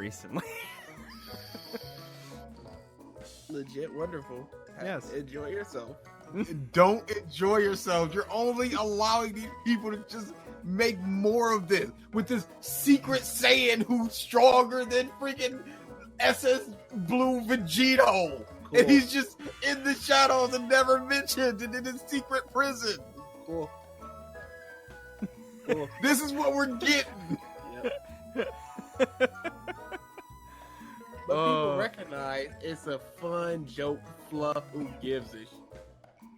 recently. Legit wonderful. Yes. Enjoy yourself. Don't enjoy yourself. You're only allowing these people to just make more of this with this secret Saiyan who's stronger than freaking SS Blue Vegito. Cool. And he's just in the shadows and never mentioned and in his secret prison. Cool. Cool. This is what we're getting. But people recognize it's a fun joke fluff. Who gives a shit?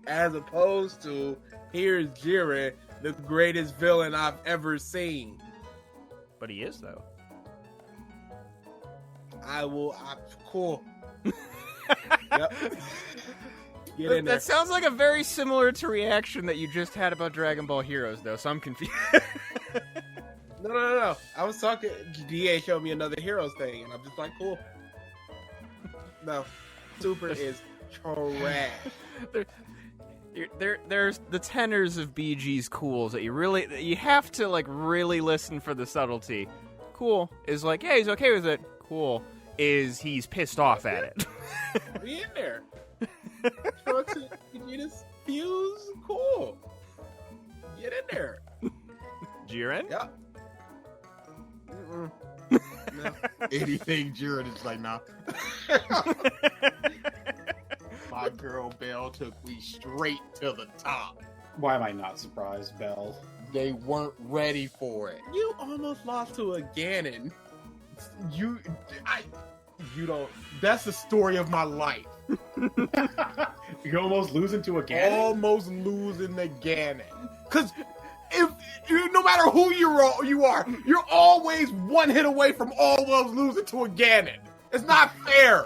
As opposed to, here's Jiren, the greatest villain I've ever seen. But he is, though. Cool. Yep. Get in there. That sounds like a very similar to reaction that you just had about Dragon Ball Heroes, though, so I'm confused. No. I was talking, DA showed me another Heroes thing, and I'm just like, cool. No. Super is trash. There's the tenors of BG's cools that you have to like really listen for the subtlety. Cool is like, yeah, he's okay with it. Cool is he's pissed off at it. Be in there. Trunks and Vegeta's fuse. Cool. Get in there. Jiren? Yep. No. Anything Jiren is like, nah. My girl Belle took me straight to the top. Why am I not surprised, Belle? They weren't ready for it. You almost lost to a Ganon. You don't. That's the story of my life. You're almost losing to a Ganon? Almost losing the Ganon. Because if no matter who you are, you're always one hit away from almost losing to a Ganon. It's not fair.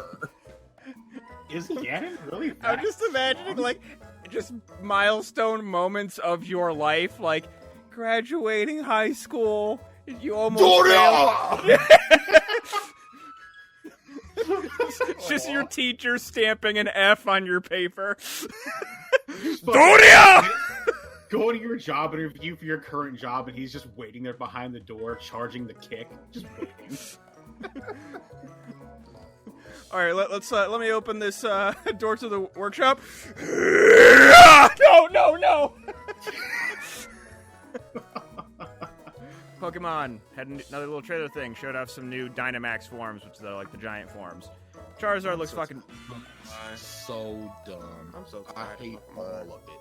Is Ganon really I'm just imagining, like, just milestone moments of your life, like, graduating high school, you almost failed. It's just your teacher stamping an F on your paper. Doria! Go to your job interview for your current job, and he's just waiting there behind the door, charging the kick. Just waiting. All right, let me open this door to the workshop. No! Pokemon had another little trailer thing. Showed off some new Dynamax forms, which are like the giant forms. Charizard looks fucking so dumb. I'm so I tired hate of all Pokemon. of it.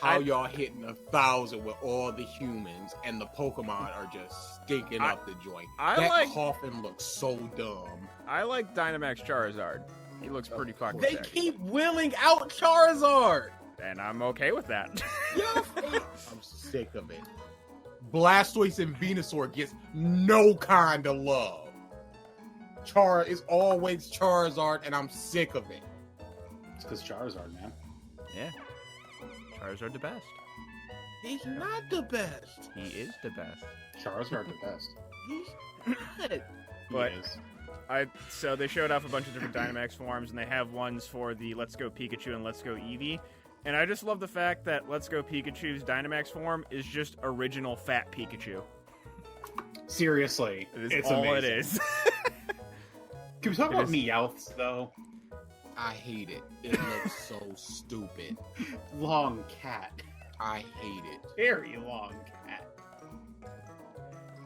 How y'all hitting 1,000 with all the humans and the Pokemon are just stinking up the joint. That coffin looks so dumb. I like Dynamax Charizard. He looks pretty fucking They sick. keep willing out Charizard. And I'm okay with that. I'm sick of it. Blastoise and Venusaur gets no kind of love. Char is always Charizard, and I'm sick of it. It's because Charizard, man. Yeah. Charizard the best. He's not the best. He is the best. Charizard the best. He's not. But He is. So they showed off a bunch of different Dynamax forms, and they have ones for the Let's Go Pikachu and Let's Go Eevee. And I just love the fact that Let's Go Pikachu's Dynamax form is just original fat Pikachu. Seriously, It's all all amazing. it is. Can we talk about Meowths, though? I hate it. It looks so stupid. Long cat. I hate it. Very long cat.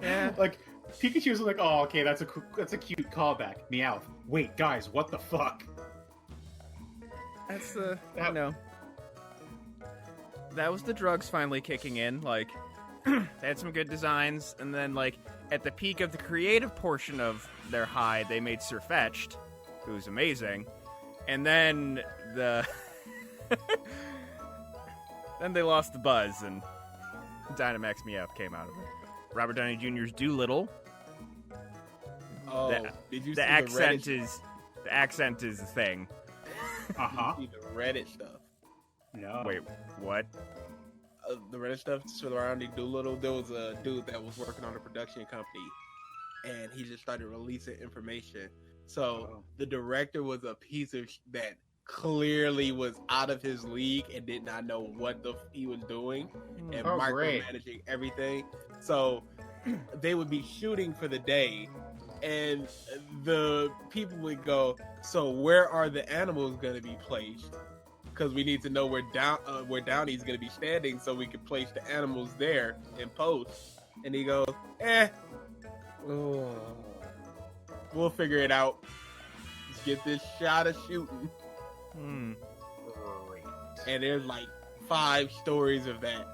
Yeah. Like, Pikachu's like, oh, okay, that's a cute callback. Meowth. Wait, guys, what the fuck? That's that was the drugs finally kicking in. Like, they had some good designs, and then, like, at the peak of the creative portion of their high, they made Sirfetch'd, who's amazing. And then then they lost the buzz, and Dynamax Meowth came out of it. Robert Downey Jr.'s Doolittle. Oh, did you see The accent the is the thing. Uh-huh. See the Reddit stuff? No. Wait, what? The Reddit stuff surrounding Doolittle. There was a dude that was working on a production company, and he just started releasing information. So the director was a piece of that clearly was out of his league and did not know what he was doing and great. micromanaging everything. So they would be shooting for the day, and the people would go, so where are the animals going to be placed? Because we need to know where Downey's going to be standing so we can place the animals there in post. And he goes, we'll figure it out. Let's get this shot of shooting. Great. And there's like 5 stories of that.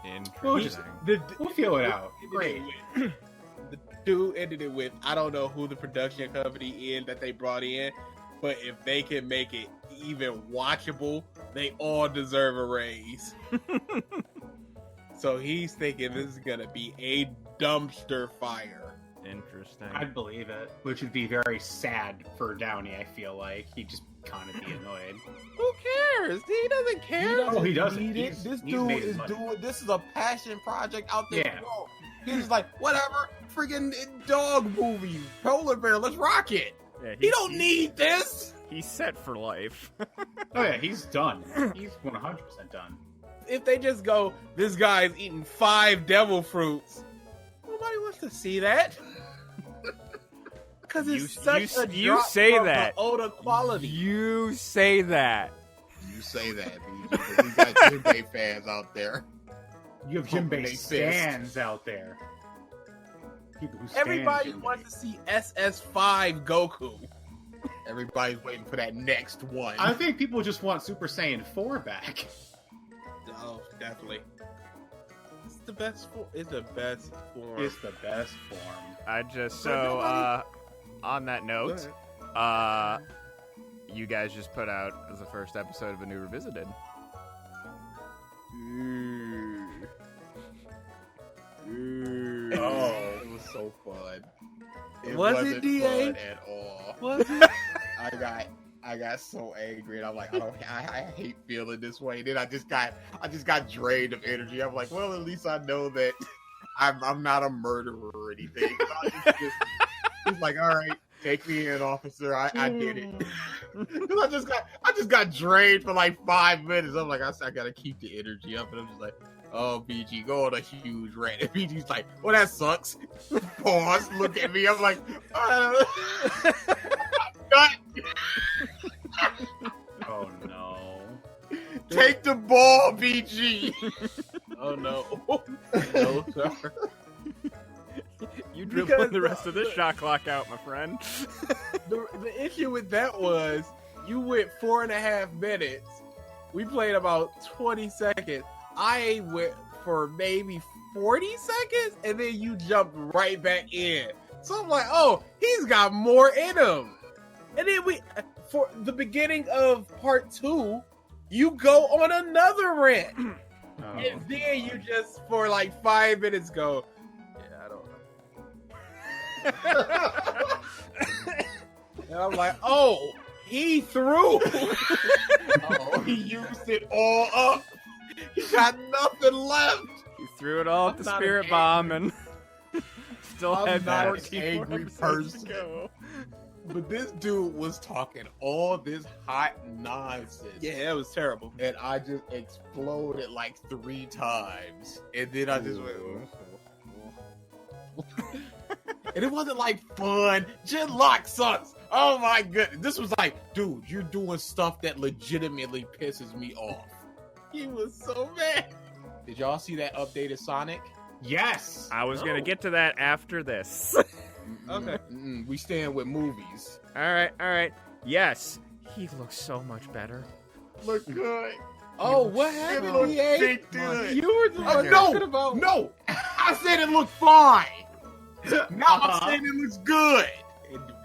Interesting. We'll feel it out. Great. The dude ended it with, I don't know who the production company is that they brought in, but if they can make it even watchable, they all deserve a raise. So he's thinking this is gonna be a dumpster fire. Interesting. I'd believe it. Which would be very sad for Downey, I feel like. He'd just kind of be annoyed. Who cares? He doesn't care. He doesn't. need it. He's This made dude his is money. doing. This is a passion project out there. Yeah. Bro. He's just like, whatever. Freaking dog movies, polar bear. Let's rock it. Yeah, He don't need this. He's set for life. Oh yeah, he's done. He's 100% done. If they just go, this guy's eating 5 devil fruits, nobody wants to see that. Because it's such a you drop say from that. the Oda quality. You say that. You say that, BG, but we got Jinbei fans out there. You have Pumping Jinbei they fist. stands out there. People who stand Everybody Jinbei. wants to see SS5 Goku. Everybody's waiting for that next one. I think people just want Super Saiyan 4 back. Oh, definitely. It's the best form. It's the best form. It's the best form. I just But nobody- on that Go note, ahead. you guys just put out as the first episode of A New Revisited. Oh, it was so fun. It Was it, wasn't DA? fun at all. Was it? I got so angry, and I'm like, I hate feeling this way. Then I just got drained of energy. I'm like, well, at least I know that I'm not a murderer or anything. It's like, all right, take me in, officer. I did it. Because I just got drained for like 5 minutes. I'm like, I gotta keep the energy up, and I'm just like, oh, BG, go on a huge rant. And BG's like, well, that sucks. Pause, look at me. I'm like, Done. Oh no. Take the ball, BG. Oh no. No, sir. You Because dribbling the rest of this shot clock out, my friend. The issue with that was you went 4.5 minutes. We played about 20 seconds. I went for maybe 40 seconds, and then you jumped right back in. So I'm like, oh, he's got more in him. And then for the beginning of part 2, you go on another rant. Oh, And then you just, for like 5 minutes, go, yeah, I don't know. And I'm like, oh, he threw. Oh, he used it all up. He got nothing left. He threw it all at I'm the not spirit an bomb and still I'm had not an 14 angry episodes to person. go. But this dude was talking all this hot nonsense. Yeah, it was terrible. And I just exploded like 3 times. And then I just went. And it wasn't like fun. Genlock sucks. Oh my goodness. This was like, dude, you're doing stuff that legitimately pisses me off. He was so mad. Did y'all see that updated Sonic? yes. I was gonna Oh. get to that after this. Okay. We stand with movies. Alright. Yes. He looks so much better. Look good. Oh, what It happened, looks EA? big good. You were the Oh, one no, talking about. no. I said it looked fine. Now Uh-huh. I'm saying it looks good.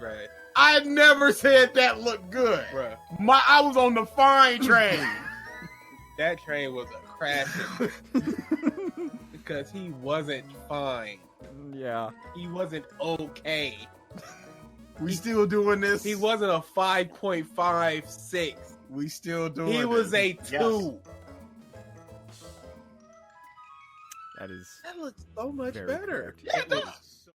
Bruh. I never said that looked good. Bruh. I was on the fine train. That train was a crashing. Because he wasn't fine. Yeah. He wasn't okay. We still doing this. He wasn't a 5.56. We still doing He was a 2. Yes. That is That looks so much very better. correct. Yeah, it does.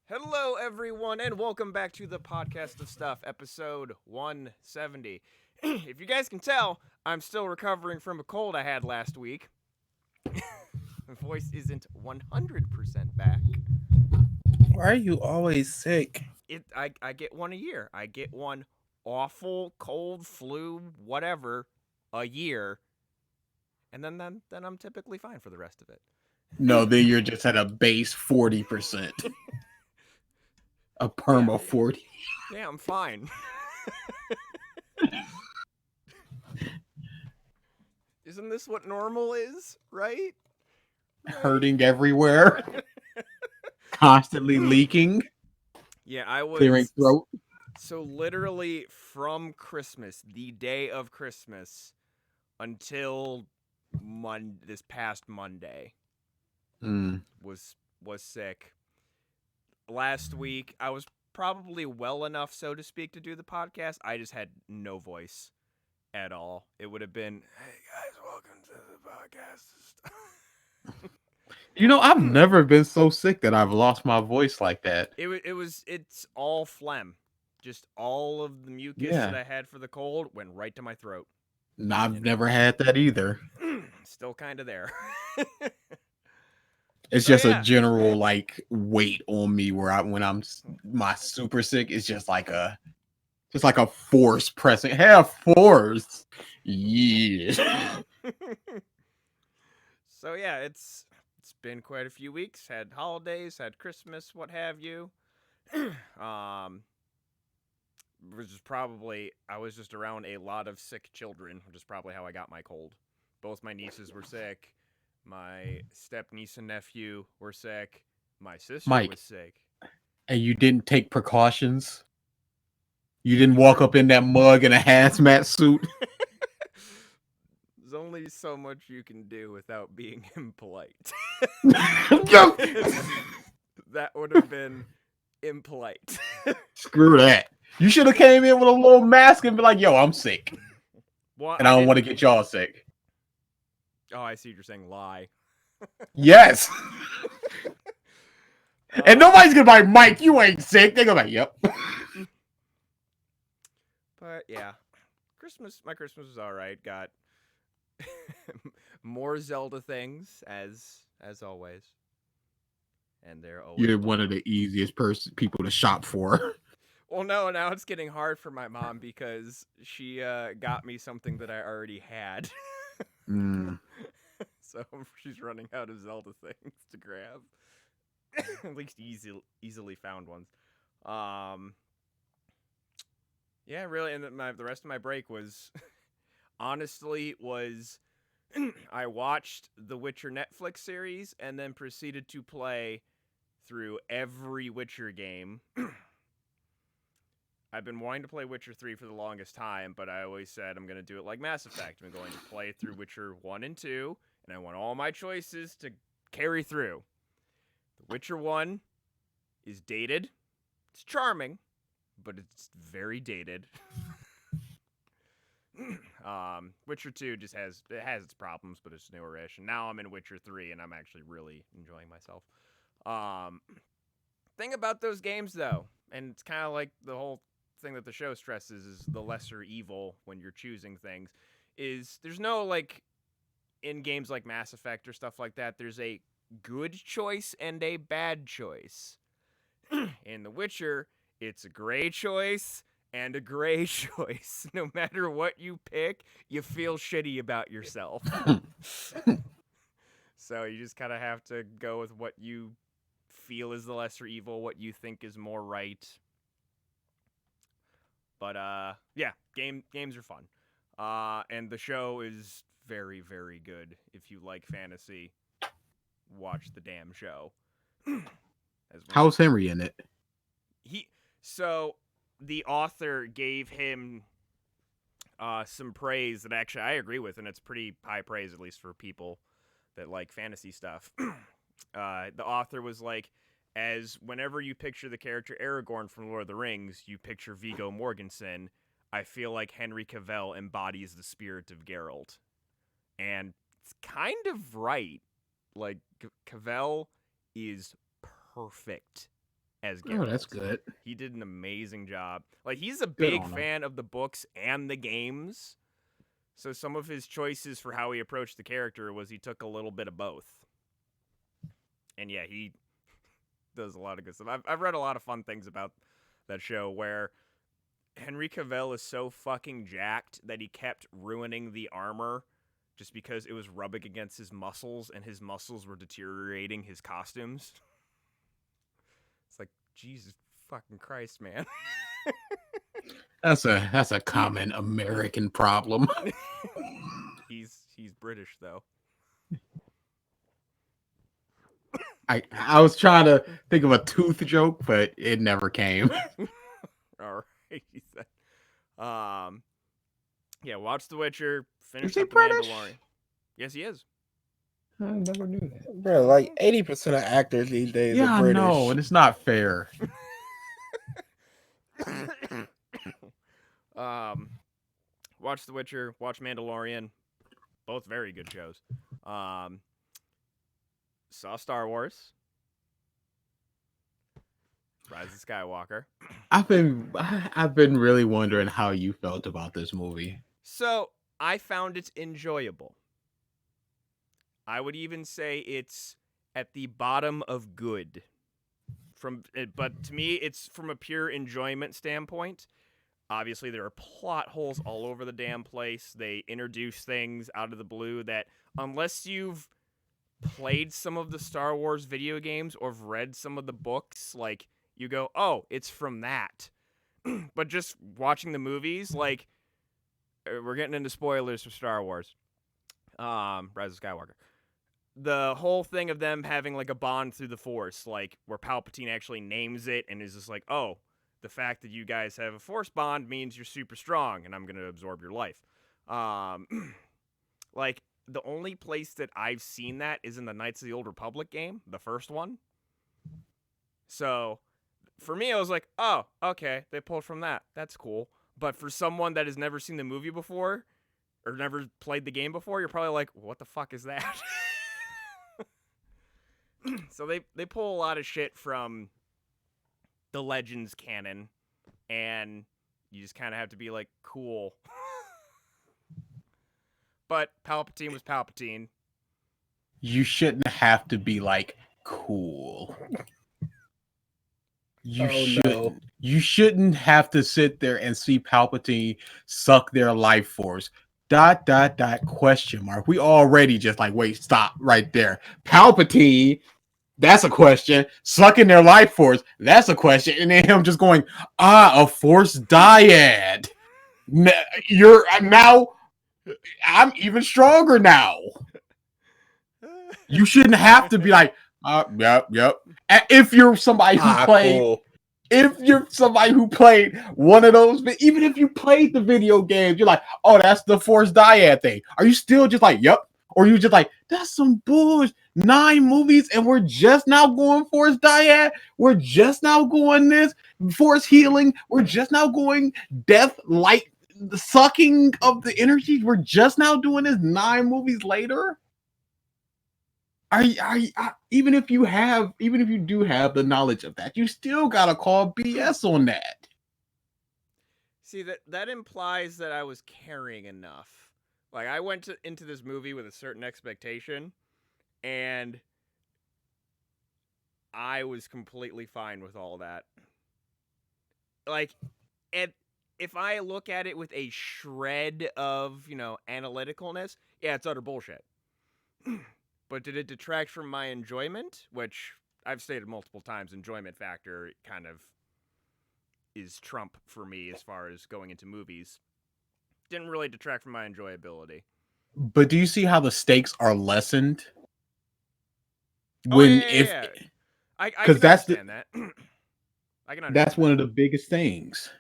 Hello, everyone, and welcome back to the Podcast of Stuff, episode 170. If you guys can tell, I'm still recovering from a cold I had last week. My voice isn't 100% back. Why are you always sick? I get one a year. I get one awful cold, flu, whatever, a year, and then I'm typically fine for the rest of it. No, then you're just at a base 40%. A perma Yeah. 40. Yeah, I'm fine. Isn't this what normal is, right? Hurting everywhere. Constantly leaking. Yeah, I was Clearing throat. So literally from Christmas, the day of Christmas, until this past Monday, was sick. Last week, I was probably well enough, so to speak, to do the podcast. I just had no voice at all. It would have been, hey guys, welcome to the podcast. You know, I've never been so sick that I've lost my voice like that. It's all phlegm. Just all of the mucus that I had for the cold went right to my throat. No, I've never had that either. Still kind of there. It's just a general like weight on me where when I'm my super sick, it's just like a force pressing. Have force. Yeah. So yeah, it's been quite a few weeks. Had holidays, had Christmas, what have you. I was just around a lot of sick children, which is probably how I got my cold. Both my nieces were sick. My step-niece and nephew were sick. My sister was sick. And you didn't take precautions? You didn't walk up in that mug in a hazmat suit? There's only so much you can do without being impolite. That would have been impolite. Screw that. You should have came in with a little mask and be like, yo, I'm sick. Well, and I don't want to get y'all sick. Oh, I see what you're saying. Lie. Yes. And nobody's going to be like, Mike, you ain't sick. They're going to be like, yep. But yeah, my Christmas was all right. Got more Zelda things as always. And they're always You're one of the easiest people to shop for. Well, no, now it's getting hard for my mom because she got me something that I already had. So she's running out of Zelda things to grab. At least easily found ones. Yeah, really, and the rest of my break was honestly I watched the Witcher Netflix series and then proceeded to play through every Witcher game. I've been wanting to play Witcher 3 for the longest time, but I always said I'm going to do it like Mass Effect. I'm going to play through Witcher 1 and 2, and I want all my choices to carry through. The Witcher 1 is dated. It's charming, but it's very dated. Witcher 2 just has its problems, but it's newer-ish. And now I'm in Witcher 3, and I'm actually really enjoying myself. Thing about those games, though, and it's kind of like the whole thing that the show stresses is the lesser evil when you're choosing things, is there's no, like, in games like Mass Effect or stuff like that, there's a good choice and a bad choice. In The Witcher, it's a gray choice and a gray choice. No matter what you pick, you feel shitty about yourself. So you just kind of have to go with what you feel is the lesser evil, what you think is more right. But yeah, games are fun. And the show is very, very good. If you like fantasy, watch the damn show. How's Henry in it? So the author gave him some praise that actually I agree with, and it's pretty high praise, at least for people that like fantasy stuff. The author was like, as whenever you picture the character Aragorn from Lord of the Rings, you picture Viggo Mortensen. I feel like Henry Cavill embodies the spirit of Geralt. And it's kind of right. Like, Cavill is perfect as Geralt. Oh, that's good. He did an amazing job. Like, he's a Good big on him. fan of the books and the games. So some of his choices for how he approached the character was he took a little bit of both. And yeah, he does a lot of good stuff. I've read a lot of fun things about that show where Henry Cavill is so fucking jacked that he kept ruining the armor just because it was rubbing against his muscles and his muscles were deteriorating his costumes. It's like, Jesus fucking Christ, man. That's a common American problem. He's British though. I was trying to think of a tooth joke, but it never came. All right. Yeah, watch The Witcher. Finish Is he up The British? Mandalorian. Yes, he is. I never knew that. Bro, like 80% of actors these days Yeah, are I British. know, and it's not fair. Watch The Witcher. Watch Mandalorian. Both very good shows. Saw Star Wars. Rise of Skywalker. I've been really wondering how you felt about this movie. So I found it enjoyable. I would even say it's at the bottom of good. But to me, it's from a pure enjoyment standpoint. Obviously, there are plot holes all over the damn place. They introduce things out of the blue that, unless you've played some of the Star Wars video games or have read some of the books, like, you go, oh, it's from that. But just watching the movies, like, we're getting into spoilers for Star Wars. Rise of Skywalker. The whole thing of them having, like, a bond through the Force, like, where Palpatine actually names it and is just like, oh, the fact that you guys have a Force bond means you're super strong, and I'm going to absorb your life. Like, the only place that I've seen that is in the Knights of the Old Republic game, the first one. So, for me, I was like, oh, okay, they pulled from that. That's cool. But for someone that has never seen the movie before, or never played the game before, you're probably like, what the fuck is that? So they pull a lot of shit from the Legends canon, and you just kind of have to be like, cool. But Palpatine was Palpatine. You shouldn't have to be like cool. You shouldn't have to sit there and see Palpatine suck their life force. ... Question mark. We already just like, wait, stop right there. Palpatine, that's a question. Sucking their life force, that's a question. And then him just going, a force dyad. You're now, I'm even stronger now. You shouldn't have to be like, yep. If you're somebody who played, cool. if you're somebody who played one of those, even if you played the video games, you're like, oh, that's the Force Dyad thing. Are you still just like, yep? Or you just like, that's some bullshit. 9 movies and we're just now going Force Dyad? We're just now going this Force healing? We're just now going death, light, the sucking of the energy? We're just now doing this 9 movies later? Even if you do have the knowledge of that, you still gotta call BS on that. See, that implies that I was caring enough. Like, I went into this movie with a certain expectation, and I was completely fine with all that. Like, if I look at it with a shred of, analyticalness, yeah, it's utter bullshit. But did it detract from my enjoyment? Which I've stated multiple times, enjoyment factor kind of is trump for me as far as going into movies. Didn't really detract from my enjoyability. But do you see how the stakes are lessened? Yeah. I can understand that. I can understand that's one of the biggest things.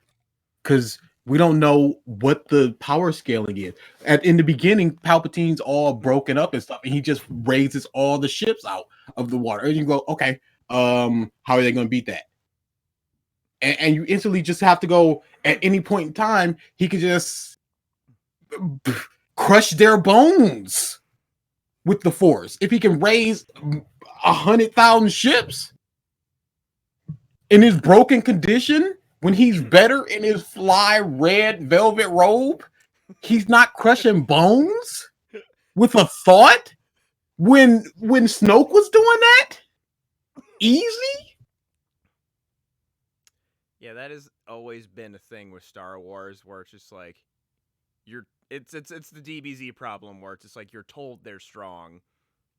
Because we don't know what the power scaling is. In the beginning, Palpatine's all broken up and stuff, and he just raises all the ships out of the water. And you go, okay, how are they going to beat that? And you instantly just have to go, at any point in time, he could just crush their bones with the Force. If he can raise 100,000 ships, in his broken condition, when he's better in his fly red velvet robe, he's not crushing bones with a thought when Snoke was doing that? Easy? Yeah, that has always been a thing with Star Wars, where it's just like it's the DBZ problem, where it's just like you're told they're strong,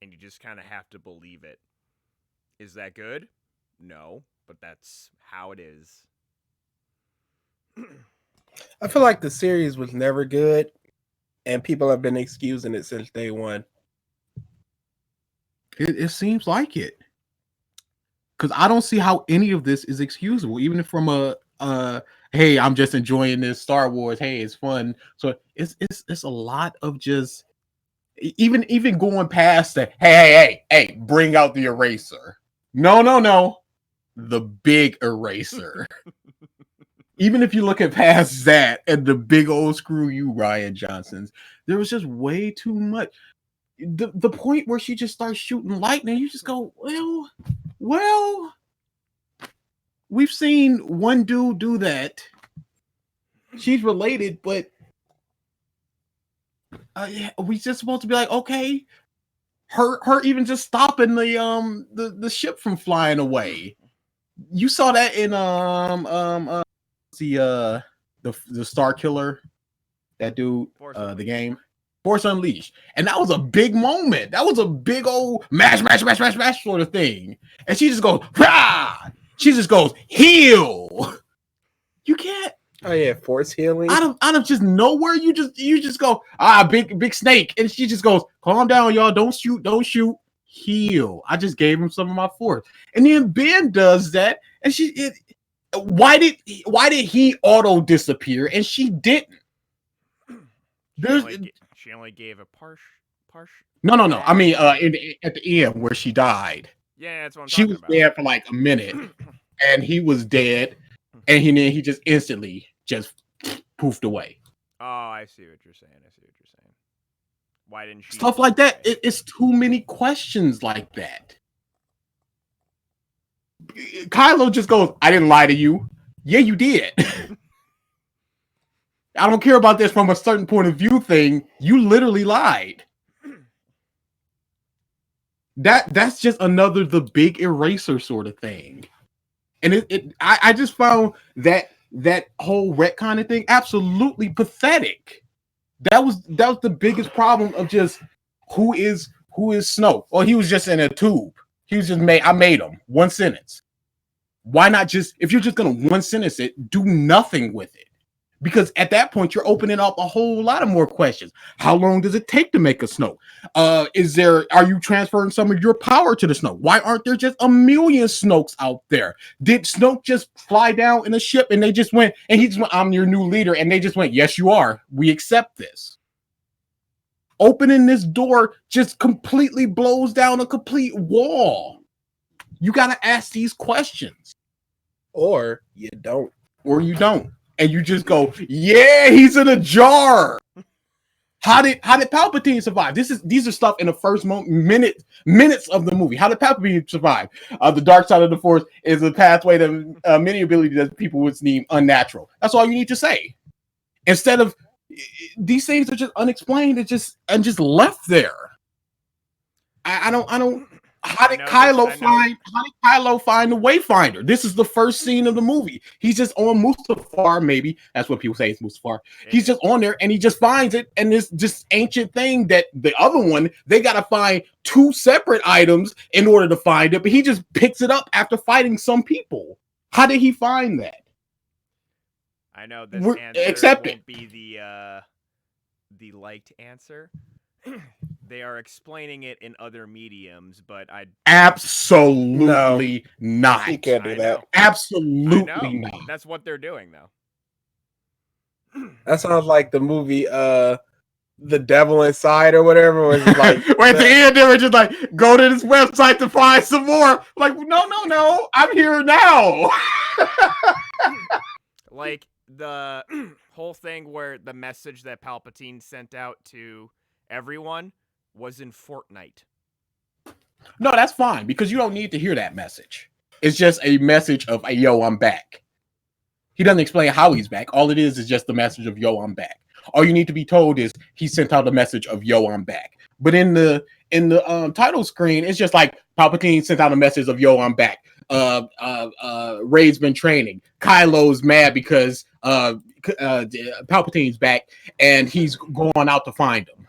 and you just kind of have to believe it. Is that good? No, but that's how it is. I feel like the series was never good, and people have been excusing it since day one. It seems like it. Because I don't see how any of this is excusable, even from a hey, I'm just enjoying this Star Wars. Hey, it's fun. So it's a lot of just even going past the hey, bring out the eraser. No. The big eraser. Even if you look at past that and the big old screw you, Rian Johnsons, there was just way too much. The point where she just starts shooting lightning, you just go, well, we've seen one dude do that. She's related, but we just supposed to be like, okay, her even just stopping the ship from flying away. You saw that in the Star Killer, that dude, the game Force Unleashed, and that was a big moment. That was a big old mash sort of thing. And she just goes, rah! She just goes, heal. You can't. Oh yeah, force healing. Out of just nowhere, you just go, big snake, and she just goes, calm down, y'all. Don't shoot. Heal. I just gave him some of my force, and then Ben does that, and why did he auto disappear and she didn't? She only gave a partial. No. I mean, at the end where she died. Yeah, that's what I'm she talking was about. there for like a minute, and he was dead, and he just instantly just poofed away. Oh, I see what you're saying. Why didn't she? Stuff like that. It's too many questions like that. Kylo just goes, I didn't lie to you. Yeah, you did. I don't care about this from a certain point of view thing. You literally lied. That's just another the big eraser sort of thing. And I just found that whole retcon thing absolutely pathetic. That was the biggest problem of just who is Snoke? Or he was just in a tube. He was just I made him. One sentence. Why not just, if you're just gonna one sentence it, do nothing with it? Because at that point you're opening up a whole lot of more questions. How long does it take to make a Snoke? Are you transferring some of your power to the Snoke? Why aren't there just a million Snokes out there? Did Snoke just fly down in a ship and they just went, and he just went, I'm your new leader, and they just went, yes, you are. We accept this. Opening this door just completely blows down a complete wall. You got to ask these questions. Or you don't. And you just go, yeah, he's in a jar. How did Palpatine survive? These are stuff in the first minutes of the movie. How did Palpatine survive? The dark side of the Force is a pathway to many abilities that people would deem unnatural. That's all you need to say. Instead of these things are just unexplained and just left there. I don't. How did Kylo find the Wayfinder? This is the first scene of the movie. He's just on Mustafar, maybe. That's what people say is Mustafar. He's just on there and he just finds it, and this just ancient thing that the other one, they gotta find two separate items in order to find it, but he just picks it up after fighting some people. How did he find that? I know this answer won't be the liked answer. They are explaining it in other mediums, but I absolutely not. You can't do that. Absolutely not. That's what they're doing, though. That sounds like the movie The Devil Inside or whatever. Where it's like, at the end, they were just like, go to this website to find some more. Like, no, I'm here now. Like the whole thing where the message that Palpatine sent out to everyone was in Fortnite. No, that's fine, because you don't need to hear that message. It's just a message of, hey, yo, I'm back. He doesn't explain how he's back. All it is just the message of, yo, I'm back. All you need to be told is he sent out a message of, yo, I'm back. But in the title screen, it's just like Palpatine sent out a message of, yo, I'm back. Rey's been training. Kylo's mad because Palpatine's back and he's going out to find him.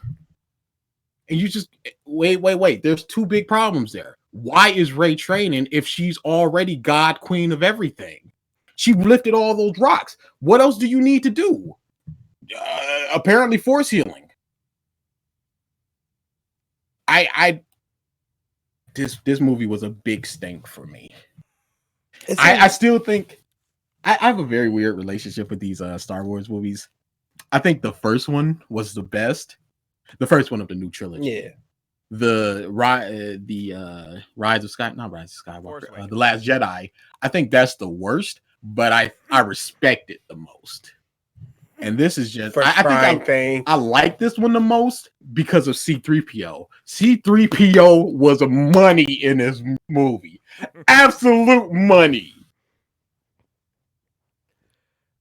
And you just wait. There's two big problems there. Why is Rey training if she's already God Queen of everything? She lifted all those rocks. What else do you need to do? Apparently force healing. This movie was a big stink for me. I still think I have a very weird relationship with these Star Wars movies. I think the first one was the best. The first one of the new trilogy. Yeah. The Rise of Skywalker, The Last Jedi. I think that's the worst, but I respect it the most. And this is just I like this one the most because of C-3PO. C-3PO was money in this movie. Absolute money.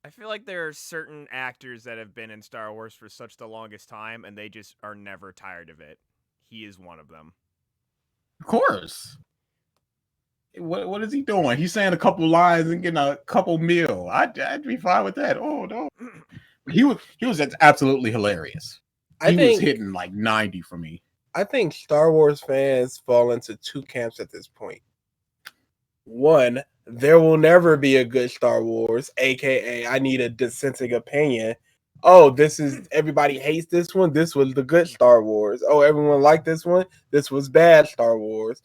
I feel like there are certain actors that have been in Star Wars for such the longest time, and they just are never tired of it. He is one of them. Of course. What is he doing? He's saying a couple lines and getting a couple mil. I'd be fine with that. Oh no. He was absolutely hilarious. He was hitting like 90 for me. I think Star Wars fans fall into two camps at this point. One, there will never be a good Star Wars, aka I need a dissenting opinion. Oh, everybody hates this one. This was the good Star Wars. Oh, everyone liked this one. This was bad Star Wars.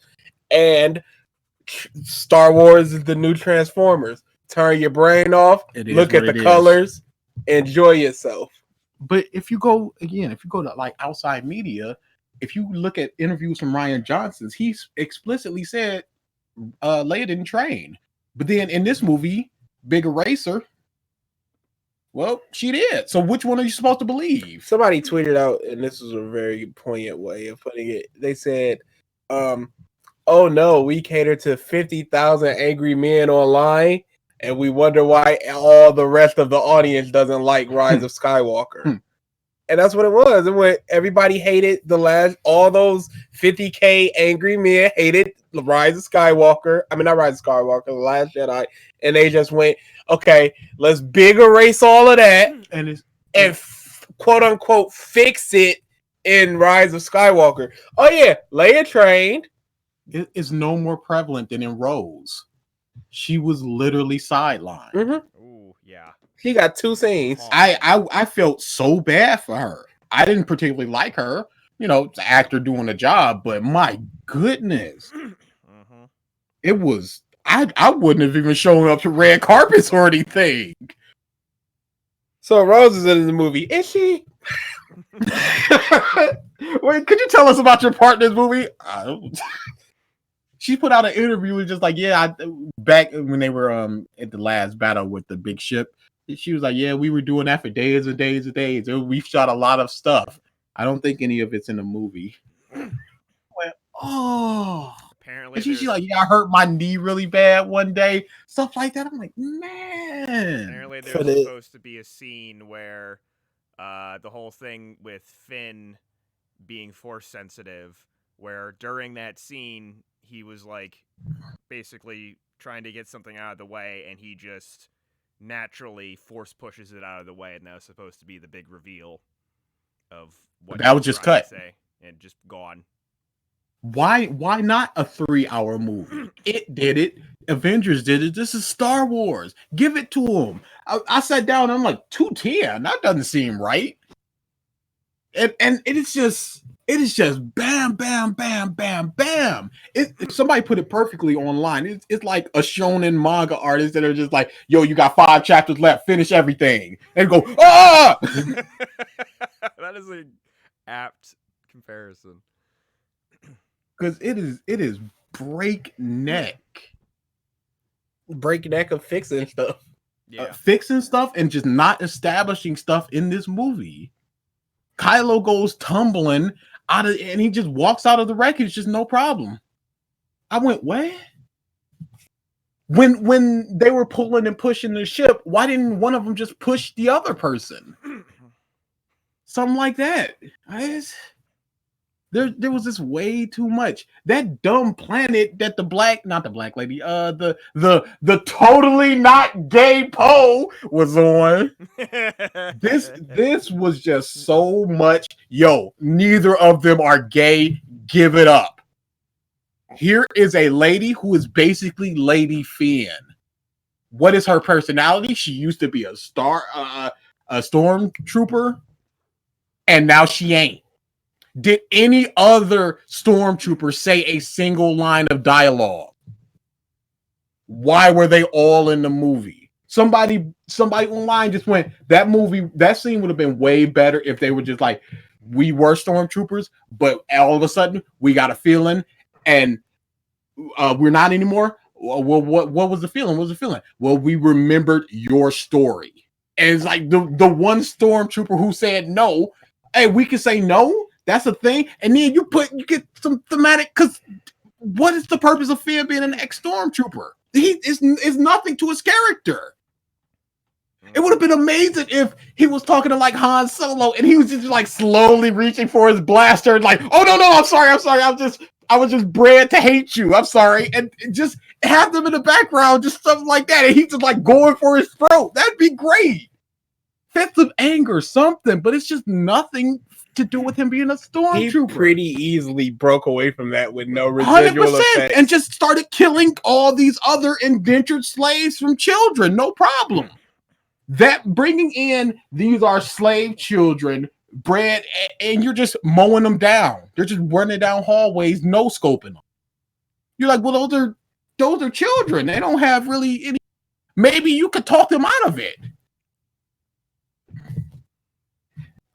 And Star Wars is the new Transformers. Turn your brain off. Look at the colors. Enjoy yourself. But if you go to like outside media, if you look at interviews from Rian Johnson, he explicitly said Leia didn't train. But then in this movie, Big Eraser, well, she did. So which one are you supposed to believe? Somebody tweeted out, and this was a very poignant way of putting it. They said, oh no, we cater to 50,000 angry men online, and we wonder why all the rest of the audience doesn't like Rise of Skywalker. And that's what it was. And when everybody hated all those 50K angry men hated the Rise of Skywalker. I mean, not Rise of Skywalker, The Last Jedi. And they just went, okay, let's big erase all of that and quote unquote fix it in Rise of Skywalker. Oh yeah, Leia trained. It is no more prevalent than in Rose. She was literally sidelined. Mm-hmm. Ooh, yeah. She got two scenes. I felt so bad for her. I didn't particularly like her. You know, it's an actor doing a job, but my goodness. Mm-hmm. It was I wouldn't have even shown up to red carpets or anything. So Rose is in the movie. Is she? Wait, could you tell us about your part in this movie? She put out an interview and just like, back when they were at the last battle with the big ship, she was like, yeah, we were doing that for days and days and days. We shot a lot of stuff. I don't think any of it's in the movie. Apparently, and she's like, I hurt my knee really bad one day. Stuff like that. I'm like, man. Apparently, there's supposed to be a scene where the whole thing with Finn being force sensitive, where during that scene, he was like basically trying to get something out of the way, and he just naturally force pushes it out of the way, and that was supposed to be the big reveal of what that was just cut and just gone. Why not a 3-hour movie? It did it. Avengers did it. This is Star Wars. Give it to them. I sat down and I'm like, 210. That doesn't seem right. And it is just bam, bam, bam, bam, bam. Somebody put it perfectly online. It's like a shonen manga artist that are just like, yo, you got 5 chapters left. Finish everything. And go, ah! That is an apt comparison. Because it is breakneck of fixing stuff. Yeah. Fixing stuff and just not establishing stuff in this movie. Kylo goes tumbling out of, and he just walks out of the wreckage, just no problem. I went, what? When they were pulling and pushing the ship, why didn't one of them just push the other person? Something like that. There was this way too much. That dumb planet that not the black lady, the totally not gay Poe was on. This was just so much. Yo, neither of them are gay. Give it up. Here is a lady who is basically Lady Finn. What is her personality? She used to be a stormtrooper, and now she ain't. Did any other stormtrooper say a single line of dialogue? Why were they all in the movie? Somebody online just went, that scene would have been way better if they were just like, we were stormtroopers, but all of a sudden we got a feeling and we're not anymore. Well, what was the feeling? What was the feeling? Well, we remembered your story. And it's like the one stormtrooper who said no. Hey, we can say no. That's a thing. And then you get some thematic, because what is the purpose of Finn being an ex-stormtrooper? He is nothing to his character. It would have been amazing if he was talking to like Han Solo and he was just like slowly reaching for his blaster and like, oh no, I'm sorry. I was just bred to hate you. I'm sorry. And just have them in the background, just stuff like that. And he's just like going for his throat. That'd be great. Fits of anger, something, but it's just nothing to do with him being a stormtrooper. He pretty easily broke away from that with no residual 100%, effects. and just started killing all these other indentured slaves from children. No problem. That bringing in these are slave children, bred, and you're just mowing them down. They're just running down hallways, no scoping them. You're like, well, those are children. They don't have really any. Maybe you could talk them out of it.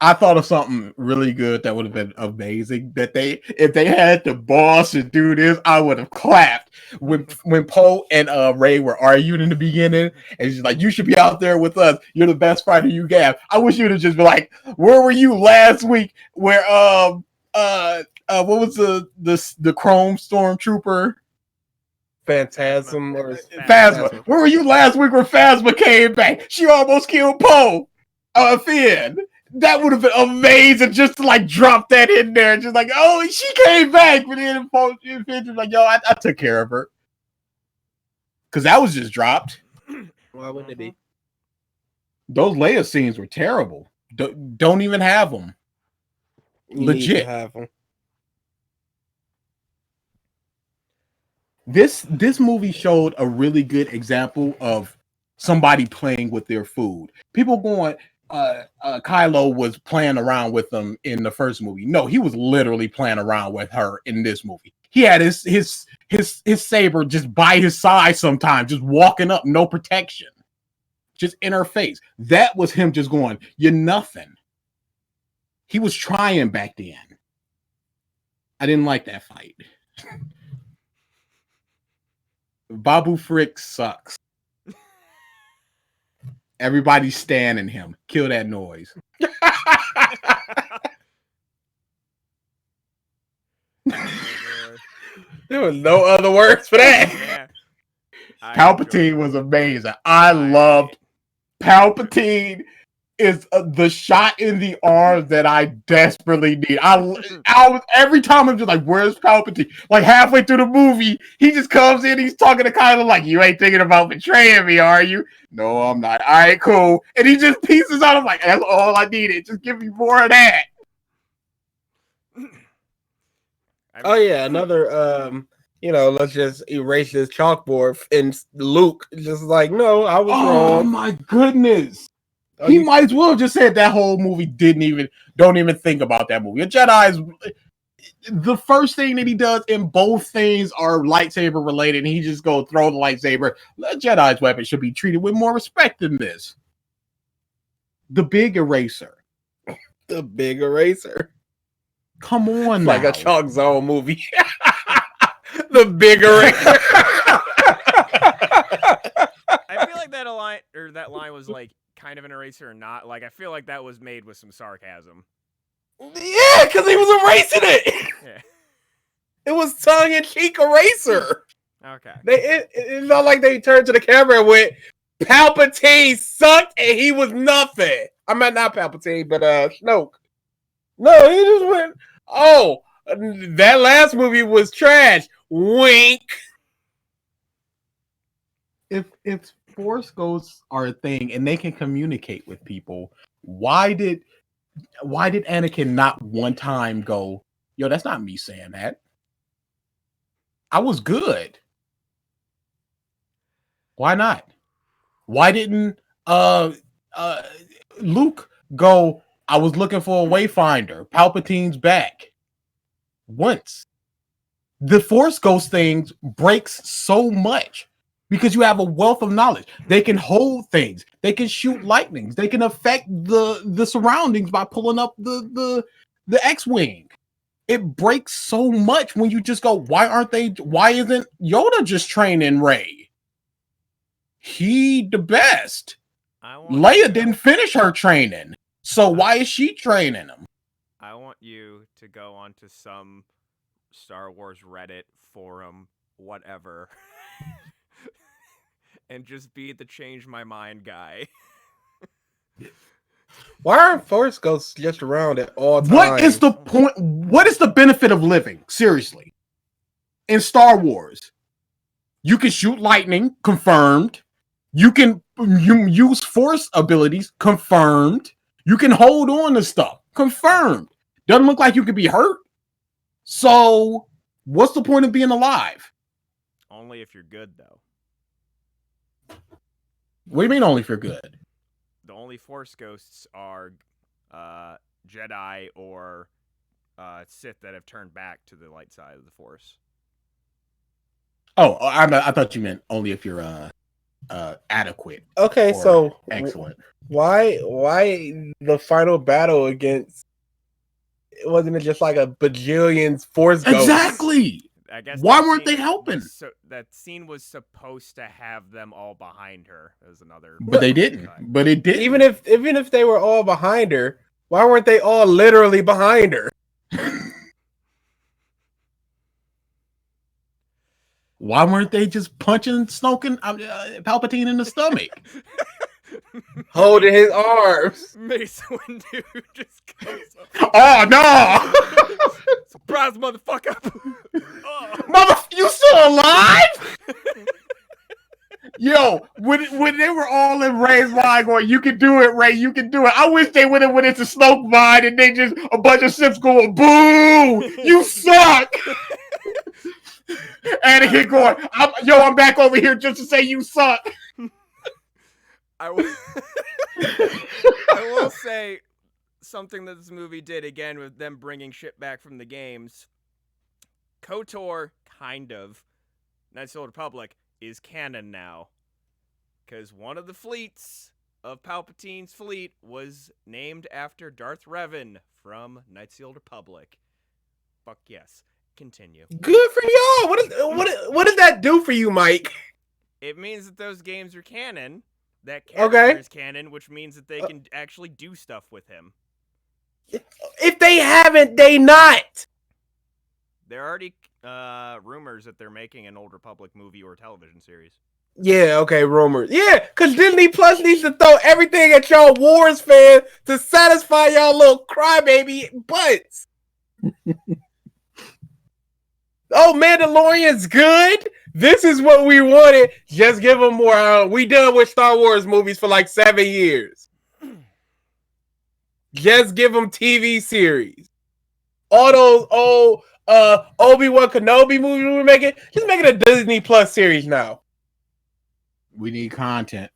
I thought of something really good that would have been amazing. That if they had the balls to do this, I would have clapped. When Poe and Rey were arguing in the beginning, and she's like, "You should be out there with us. You're the best fighter you have." I wish you'd have just been like, "Where were you last week? Where what was the Chrome Stormtrooper?" Phantasm or Phasma. Where were you last week when Phasma came back? She almost killed Poe. Finn. That would have been amazing just to like drop that in there. Just like, oh, she came back. But then Finn was like, yo, I took care of her. Because that was just dropped. Why wouldn't it be? Those Leia scenes were terrible. Don't even have them. Legit. Have them. This movie showed a really good example of somebody playing with their food. People going, Kylo was playing around with them in the first movie. No, he was literally playing around with her in this movie. He had his saber just by his side sometimes, just walking up, no protection, just in her face. That was him just going, "You're nothing." He was trying back then. I didn't like that fight. Babu Frick sucks. Everybody's standing him. Kill that noise. There was no other words for that. Yeah. Palpatine was amazing. I loved Palpatine. Is the shot in the arm that I desperately need. I was every time I'm just like, where's Palpatine? Like halfway through the movie, he just comes in, he's talking to Kylo like, you ain't thinking about betraying me, are you? No, I'm not. All right, cool. And he just pieces out. I'm like, that's all I needed. Just give me more of that. Oh yeah, another let's just erase this chalkboard. And Luke just like, no, I was Oh wrong. my goodness. He might as well have just said that whole movie don't even think about that movie. A Jedi's the first thing that he does in both things are lightsaber related, and he just go throw the lightsaber. A Jedi's weapon should be treated with more respect than this. The big eraser. The big eraser. Come on, Like now. a Chalk Zone movie. The big eraser. I feel like that line was like kind of an eraser or not. Like I feel like that was made with some sarcasm. Yeah, because he was erasing it. Yeah. It was tongue-in-cheek eraser. Okay. It's not like they turned to the camera and went, Palpatine sucked and he was nothing. I mean, not Palpatine, but Snoke. No, he just went, oh, that last movie was trash. Wink. If Force ghosts are a thing and they can communicate with people, why did Anakin not one time go, yo, that's not me saying that. I was good. Why not? Why didn't Luke go, I was looking for a wayfinder. Palpatine's back. Once. The Force Ghost things breaks so much because you have a wealth of knowledge. They can hold things. They can shoot lightnings. They can affect the surroundings by pulling up the X-Wing. It breaks so much when you just go, why isn't Yoda just training Rey? He the best. Leia didn't finish her training. So why is she training him? I want you to go onto some Star Wars Reddit forum, whatever, and just be the change my mind guy. Why aren't Force Ghosts just around at all times? What is the point? What is the benefit of living? Seriously. In Star Wars, you can shoot lightning, confirmed. You can use Force abilities, confirmed. You can hold on to stuff, confirmed. Doesn't look like you could be hurt. So, what's the point of being alive? Only if you're good, though. What do you mean only if you're good? The only Force ghosts are Jedi or Sith that have turned back to the light side of the Force. Oh, I thought you meant only if you're adequate. Okay, so excellent. Why the final battle against? Wasn't it just like a bajillion Force ghosts? Exactly. I guess why weren't they helping? That scene was supposed to have them all behind her. That was another. But they didn't. But it did. Even if they were all behind her, why weren't they all literally behind her? Why weren't they just punching Snoke Palpatine in the stomach? Holding his arms. Mace Windu just goes up. Oh, no! Surprise, motherfucker! Mother, you still alive? Yo, when they were all in Rey's mind going, you can do it, Rey, you can do it. I wish they would have went into Snoke mind and they just, a bunch of ships going, boo! You suck! And he going, I'm back over here just to say you suck. I will say something that this movie did again with them bringing shit back from the games. KOTOR, kind of, Knights of the Old Republic, is canon now. Because one of the fleets of Palpatine's fleet was named after Darth Revan from Knights of the Old Republic. Fuck yes. Continue. Good for y'all. What does that do for you, Mike? It means that those games are canon. That character is canon, which means that they can actually do stuff with him. If they haven't, they not. There are already rumors that they're making an Old Republic movie or television series. Yeah, okay, rumors. Yeah, because Disney Plus needs to throw everything at y'all Wars fans to satisfy y'all little crybaby butts. Oh, Mandalorian's good. This is what we wanted. Just give them more. We done with Star Wars movies for like 7 years. Just give them TV series. All those old Obi-Wan Kenobi movies we're making, just make it a Disney Plus series now. We need content.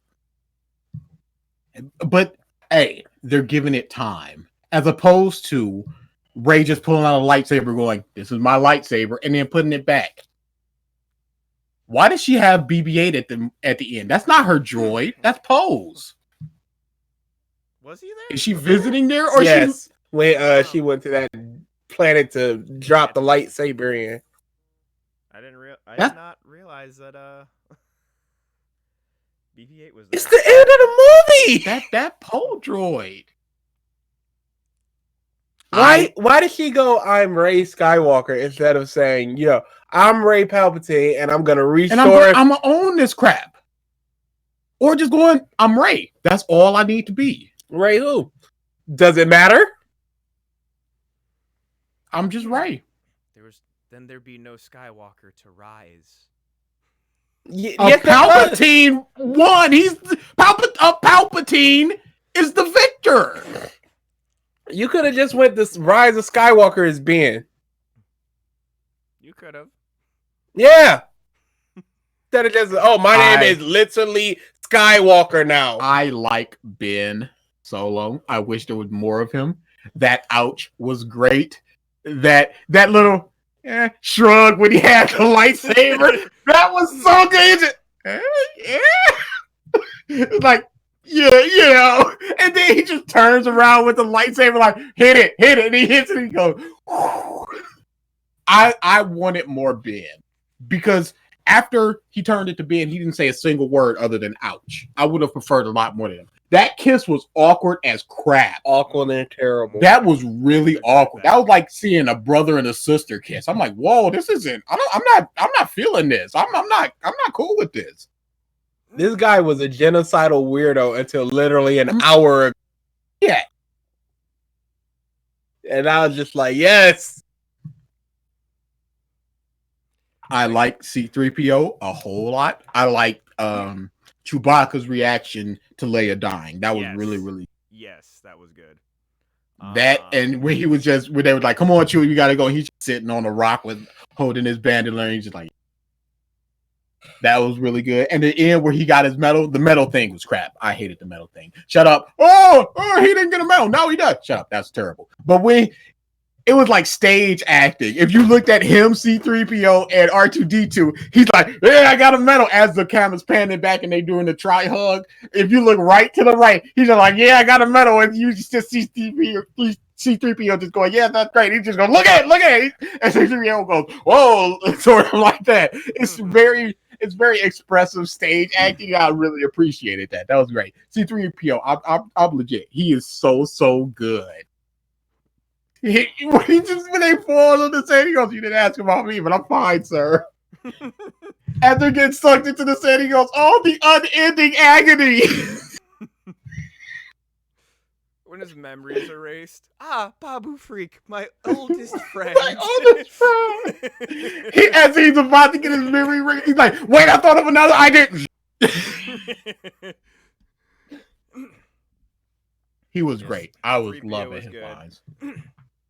But, hey, they're giving it time. As opposed to Rey just pulling out a lightsaber going, this is my lightsaber, and then putting it back. Why does she have BB-8 at the end? That's not her droid. That's Poe's. Was he there? Is she visiting there? Or yes. When she went to that planet to drop the lightsaber in. I did not realize that BB-8 was there. It's the end of the movie! That Poe droid. Why did she go, I'm Rey Skywalker, instead of saying, I'm Ray Palpatine, and I'm gonna restore. And I'm gonna own this crap. Or just going, I'm Ray. That's all I need to be. Ray who? Does it matter? I'm just Ray. Then there'd be no Skywalker to rise. Yes, Palpatine won. Palpatine is the victor. You could have just went this Rise of Skywalker as Ben. You could have. Yeah. Instead of just, my name is literally Skywalker now. I like Ben Solo. I wish there was more of him. That ouch was great. That little shrug when he had the lightsaber. That was so good. It's like, yeah, and then he just turns around with the lightsaber, like, hit it, and he hits it, and he goes, whew. I wanted more Ben, because after he turned it to Ben, he didn't say a single word other than ouch. I would have preferred a lot more than him. That kiss was awkward as crap. Awkward and terrible. That was really awkward. That was like seeing a brother and a sister kiss. I'm like, whoa, this isn't. I'm not feeling this. I'm not cool with this. This guy was a genocidal weirdo until literally an hour ago. Yeah. And I was just like, yes. I like C-3PO a whole lot. I like Chewbacca's reaction to Leia dying. That was really, really. Yes, that was good. That and when he was just when they were like, "Come on, Chewie, you gotta go." He's just sitting on a rock with holding his bandolier, and he's just like, that was really good. And the end where he got his medal, the medal thing was crap. I hated the medal thing. Shut up. Oh, he didn't get a medal. No, he does. Shut up. That's terrible. But when it was like stage acting. If you looked at him, C-3PO, and R2-D2, he's like, yeah, I got a medal, as the camera's panning back and they doing the tri-hug. If you look right to the right, he's just like, yeah, I got a medal. And you just see C-3PO just going, yeah, that's great. He just goes, look at it. And C-3PO goes, whoa, sort of like that. It's very expressive stage acting. I really appreciated that. That was great. C-3PO, I'm legit. He is so good. When they fall on the sand, he goes, you didn't ask about me, but I'm fine, sir. After getting sucked into the sand, he goes, oh, the unending agony. When his memory is erased. Babu Freak, my oldest friend. As he's about to get his memory erased, he's like, wait, I thought of another. I didn't. He was great. I was loving his lines.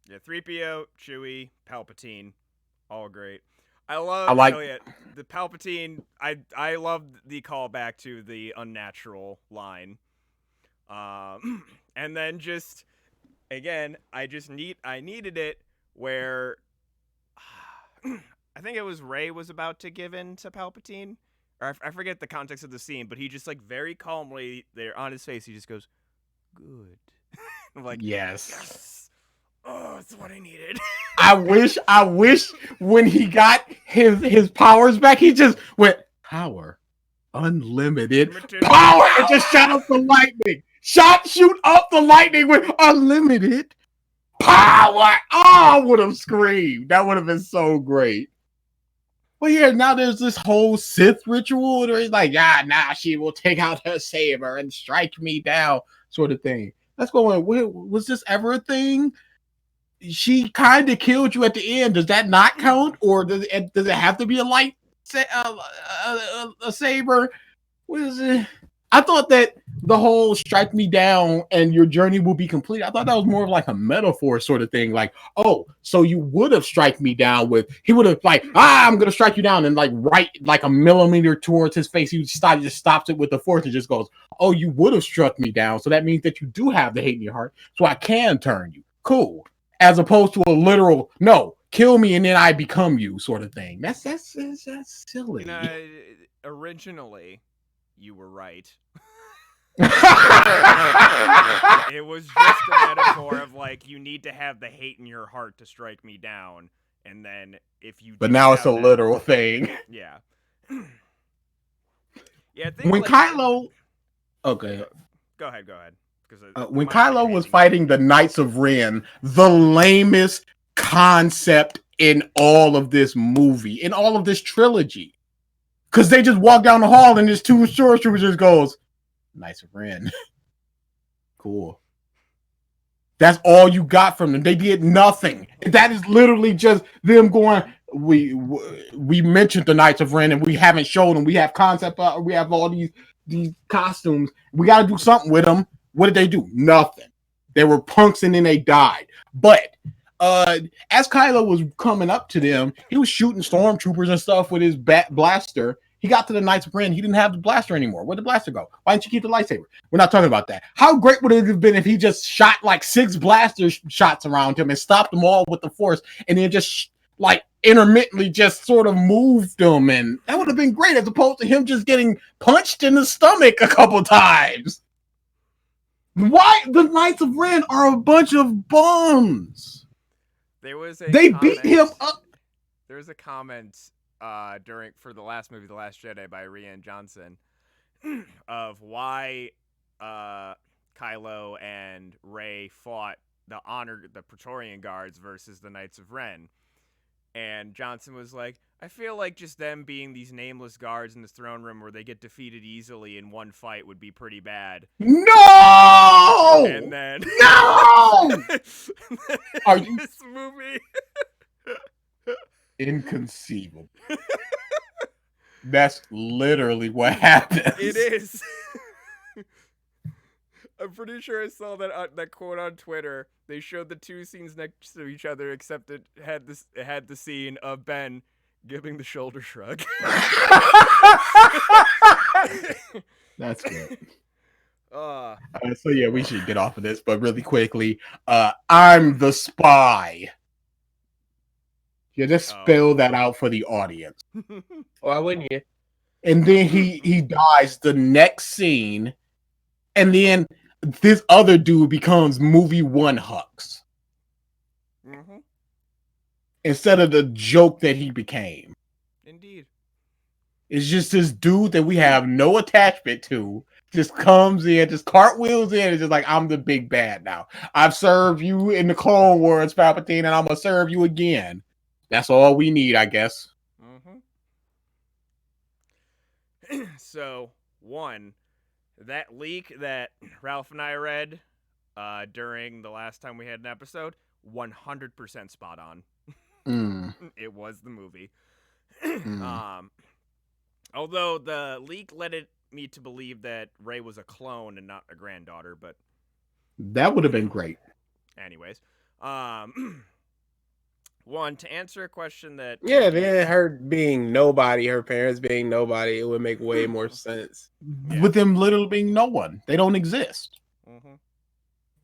Yeah, 3PO, Chewie, Palpatine, all great. I like the Palpatine. I love the callback to the unnatural line. And then just again, I needed it where I think it was Rey was about to give in to Palpatine, or I forget the context of the scene, but he just like very calmly there on his face, he just goes, "Good." I'm like, yes. Oh, that's what I needed. I wish when he got his powers back, he just went power, unlimited power, and just shot up the lightning. Shoot up the lightning with unlimited power. Oh, I would have screamed. That would have been so great. Well, yeah, now there's this whole Sith ritual where he's like, she will take out her saber and strike me down, sort of thing. That's going, was this ever a thing? She kind of killed you at the end. Does that not count? Or does it have to be a saber? What is it? I thought that the whole strike me down and your journey will be complete. I thought that was more of like a metaphor sort of thing. Like, oh, so you would have strike me down with, he would have like, I'm going to strike you down, and like right like a millimeter towards his face. He just stops it with the force and just goes, oh, you would have struck me down. So that means that you do have the hate in your heart. So I can turn you. Cool. As opposed to a literal, no, kill me and then I become you sort of thing. That's silly. You know, originally, you were right. It was just a metaphor of like, you need to have the hate in your heart to strike me down, and then if you. But now it's a literal thing. Yeah. Yeah. I think when Kylo. Okay. Go ahead. When Kylo was fighting the Knights of Ren, the lamest concept in all of this movie, in all of this trilogy. Because they just walk down the hall and this two stormtroopers just goes, Knights of Ren. Cool. That's all you got from them. They did nothing. That is literally just them going, we mentioned the Knights of Ren and we haven't showed them. We have concept, we have all these costumes. We got to do something with them. What did they do? Nothing. They were punks and then they died. But as Kylo was coming up to them, he was shooting stormtroopers and stuff with his blaster. He got to the Knights of Ren. He didn't have the blaster anymore. Where'd the blaster go? Why didn't you keep the lightsaber? We're not talking about that. How great would it have been if he just shot like 6 blaster shots around him and stopped them all with the Force and then just like intermittently just sort of moved them? And that would have been great as opposed to him just getting punched in the stomach a couple times. Why? The Knights of Ren are a bunch of bums. They beat him up. There was a comment for the last movie, The Last Jedi, by Rian Johnson, of why Kylo and Rey fought the Praetorian Guards versus the Knights of Ren. And Johnson was like, I feel like just them being these nameless guards in this throne room where they get defeated easily in one fight would be pretty bad. No! And then no! Are you this movie? Inconceivable. That's literally what happens. It is. I'm pretty sure I saw that quote on Twitter. They showed the two scenes next to each other, except it had the scene of Ben giving the shoulder shrug. That's good. So yeah, we should get off of this, but really quickly, I'm the spy. You just spell that out for the audience. Why wouldn't you? And then he dies the next scene, and then this other dude becomes movie 1 Hux. Mm-hmm. Instead of the joke that he became. Indeed. It's just this dude that we have no attachment to, just comes in, just cartwheels in, and just like, I'm the big bad now. I've served you in the Clone Wars, Palpatine, and I'm going to serve you again. That's all we need, I guess. Mm-hmm. So, one, that leak that Ralph and I read during the last time we had an episode, 100% spot on. It was the movie. Although the leak led me to believe that Rey was a clone and not a granddaughter, but that would have been great. Anyways, one, to answer a question that then her being nobody, her parents being nobody, it would make way more sense. Yeah. With them literally being no one, they don't exist.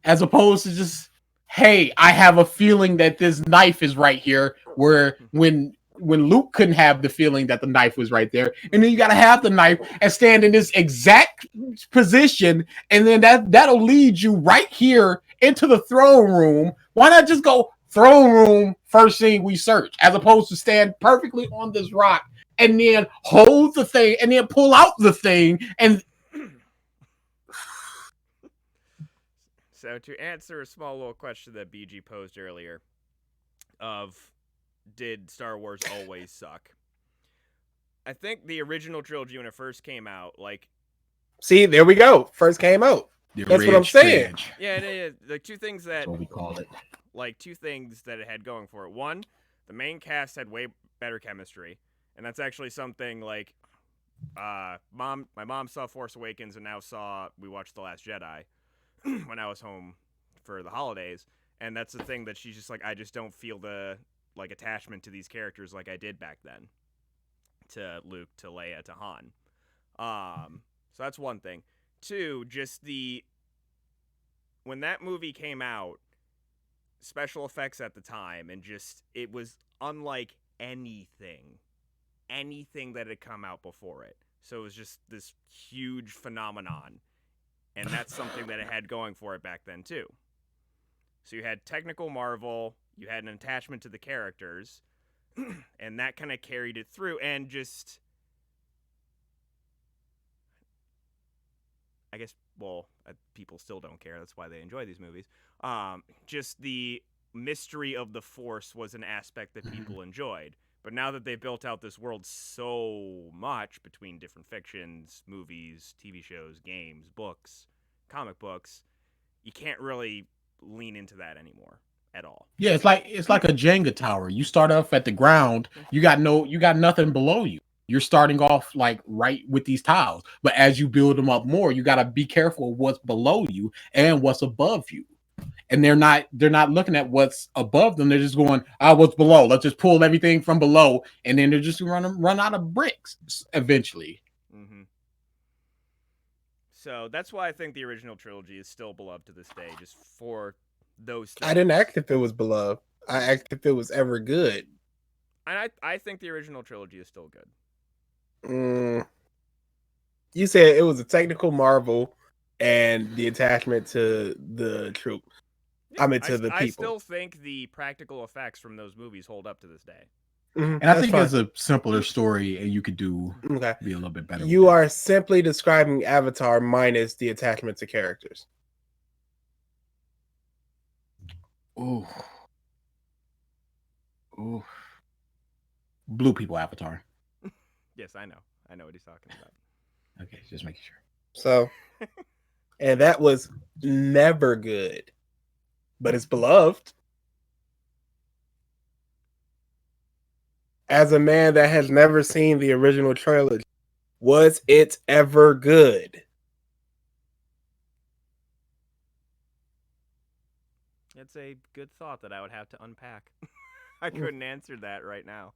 As opposed to just, hey, I have a feeling that this knife is right here. Where when Luke couldn't have the feeling that the knife was right there, and then you got to have the knife and stand in this exact position, and then that'll lead you right here into the throne room. Why not just go throne room, first thing we search, as opposed to stand perfectly on this rock and then hold the thing and then pull out the thing and. So to answer a small little question that BG posed earlier of did Star Wars always suck? I think the original trilogy when it first came out, like... See, there we go. First came out. That's what I'm saying. Yeah, like two things that... That's what we call it. Like two things that it had going for it. One, the main cast had way better chemistry. And that's actually something like... my mom saw Force Awakens and we watched The Last Jedi when I was home for the holidays, and that's the thing that she's just like, I just don't feel the like attachment to these characters like I did back then, to Luke, to Leia, to Han. So that's one thing. Two, just when that movie came out, special effects at the time, and just it was unlike anything that had come out before it. So it was just this huge phenomenon. And that's something that it had going for it back then, too. So you had technical marvel, you had an attachment to the characters, and that kind of carried it through. And just, I guess, people still don't care. That's why they enjoy these movies. Just the mystery of the Force was an aspect that people enjoyed. But now that they've built out this world so much between different fictions, movies, TV shows, games, books, comic books, you can't really lean into that anymore at all. Yeah, it's like a Jenga tower. You start off at the ground, you got nothing below you. You're starting off like right with these tiles, but as you build them up more, you got to be careful of what's below you and what's above you. And they're not looking at what's above them. They're just going, what's below? Let's just pull everything from below, and then they're just run out of bricks eventually. Mm-hmm. So that's why I think the original trilogy is still beloved to this day, just for those things. I didn't ask if it was beloved. I asked if it was ever good. And I think the original trilogy is still good. You said it was a technical marvel and the attachment to the troop. Yeah, to the people. I still think the practical effects from those movies hold up to this day. Mm-hmm. And I think it's a simpler story, and you could be a little bit better. You are simply describing Avatar minus the attachment to characters. Ooh. Blue people Avatar. Yes, I know what he's talking about. Okay, just making sure. So, and that was never good, but it's beloved. As a man that has never seen the original trilogy, was it ever good? It's a good thought that I would have to unpack. I couldn't answer that right now.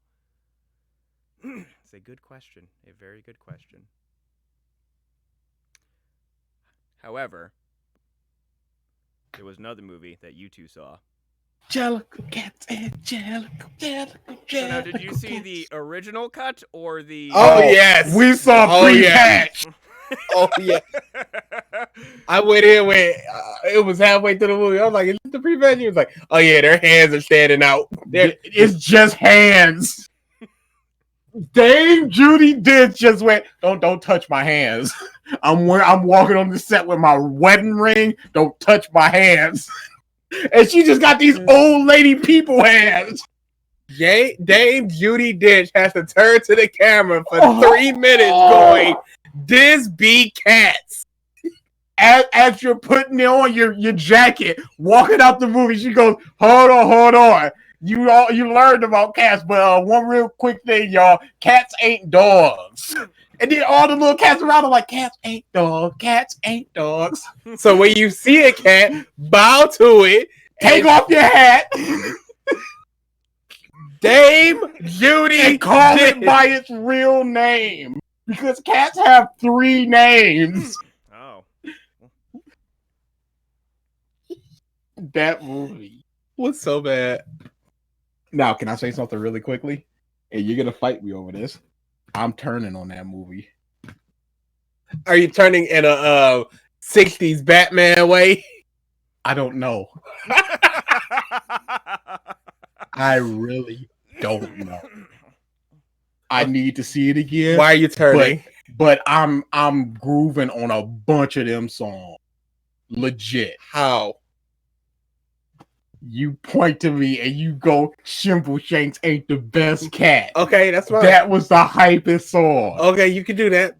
It's a good question. A very good question. However, there was another movie that you two saw. Jellicle cats, Jellicle. So now, did you see the original cut or the... Oh, yes. We saw pre-patch. Oh, yeah. I went in with, it was halfway through the movie. I was like, is it the pre-patch? He was like, oh, yeah, their hands are standing out. It's just hands. Dame Judi Dench just went, don't touch my hands. I'm walking on the set with my wedding ring. Don't touch my hands. And she just got these old lady people hands. Dame Judi Dench has to turn to the camera for 3 minutes going, this be cats. As you're putting on your jacket, walking out the movie, she goes, hold on. You learned about cats, but one real quick thing, y'all. Cats ain't dogs. And then all the little cats around are like, cats ain't dogs. Cats ain't dogs. So when you see a cat, bow to it. Take off your hat. Dame Judi and call it by its real name. Because cats have 3 names. Oh. That movie was so bad. Now, can I say something really quickly? And you're going to fight me over this. I'm turning on that movie. Are you turning in a 60s Batman way? I don't know. I really don't know. I need to see it again. Why are you turning? But I'm grooving on a bunch of them songs. Legit. How? You point to me and you go, Shimbleshanks ain't the best cat. Okay, that's fine. That was the hypest song. Okay, you can do that.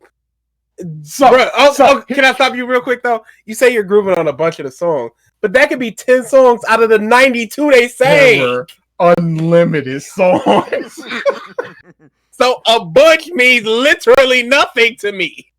So, can I stop you real quick though? You say you're grooving on a bunch of the songs, but that could be 10 songs out of the 92 they sang. Unlimited songs. So a bunch means literally nothing to me.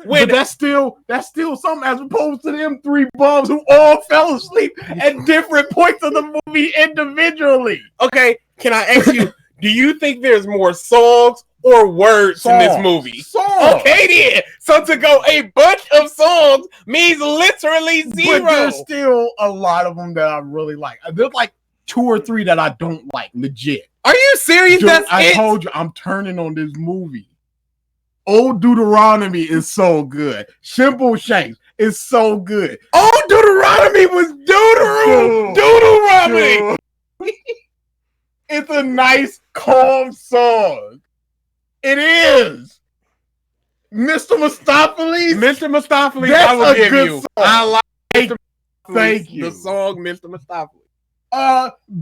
But that's still something as opposed to them 3 bums who all fell asleep at different points of the movie individually. Okay, can I ask you, do you think there's more songs or words in this movie? Songs. Okay then. So to go a bunch of songs means literally 0. But there's still a lot of them that I really like. There's like 2 or 3 that I don't like, legit. Are you serious? Dude, I told you, I'm turning on this movie. Old Deuteronomy is so good. Shimbleshanks is so good. Old Deuteronomy was Deuteronomy. It's a nice, calm song. It is. Mr. Mistopheles. I will give you. Song. I like Thank you. The song Mr. Mistopheles.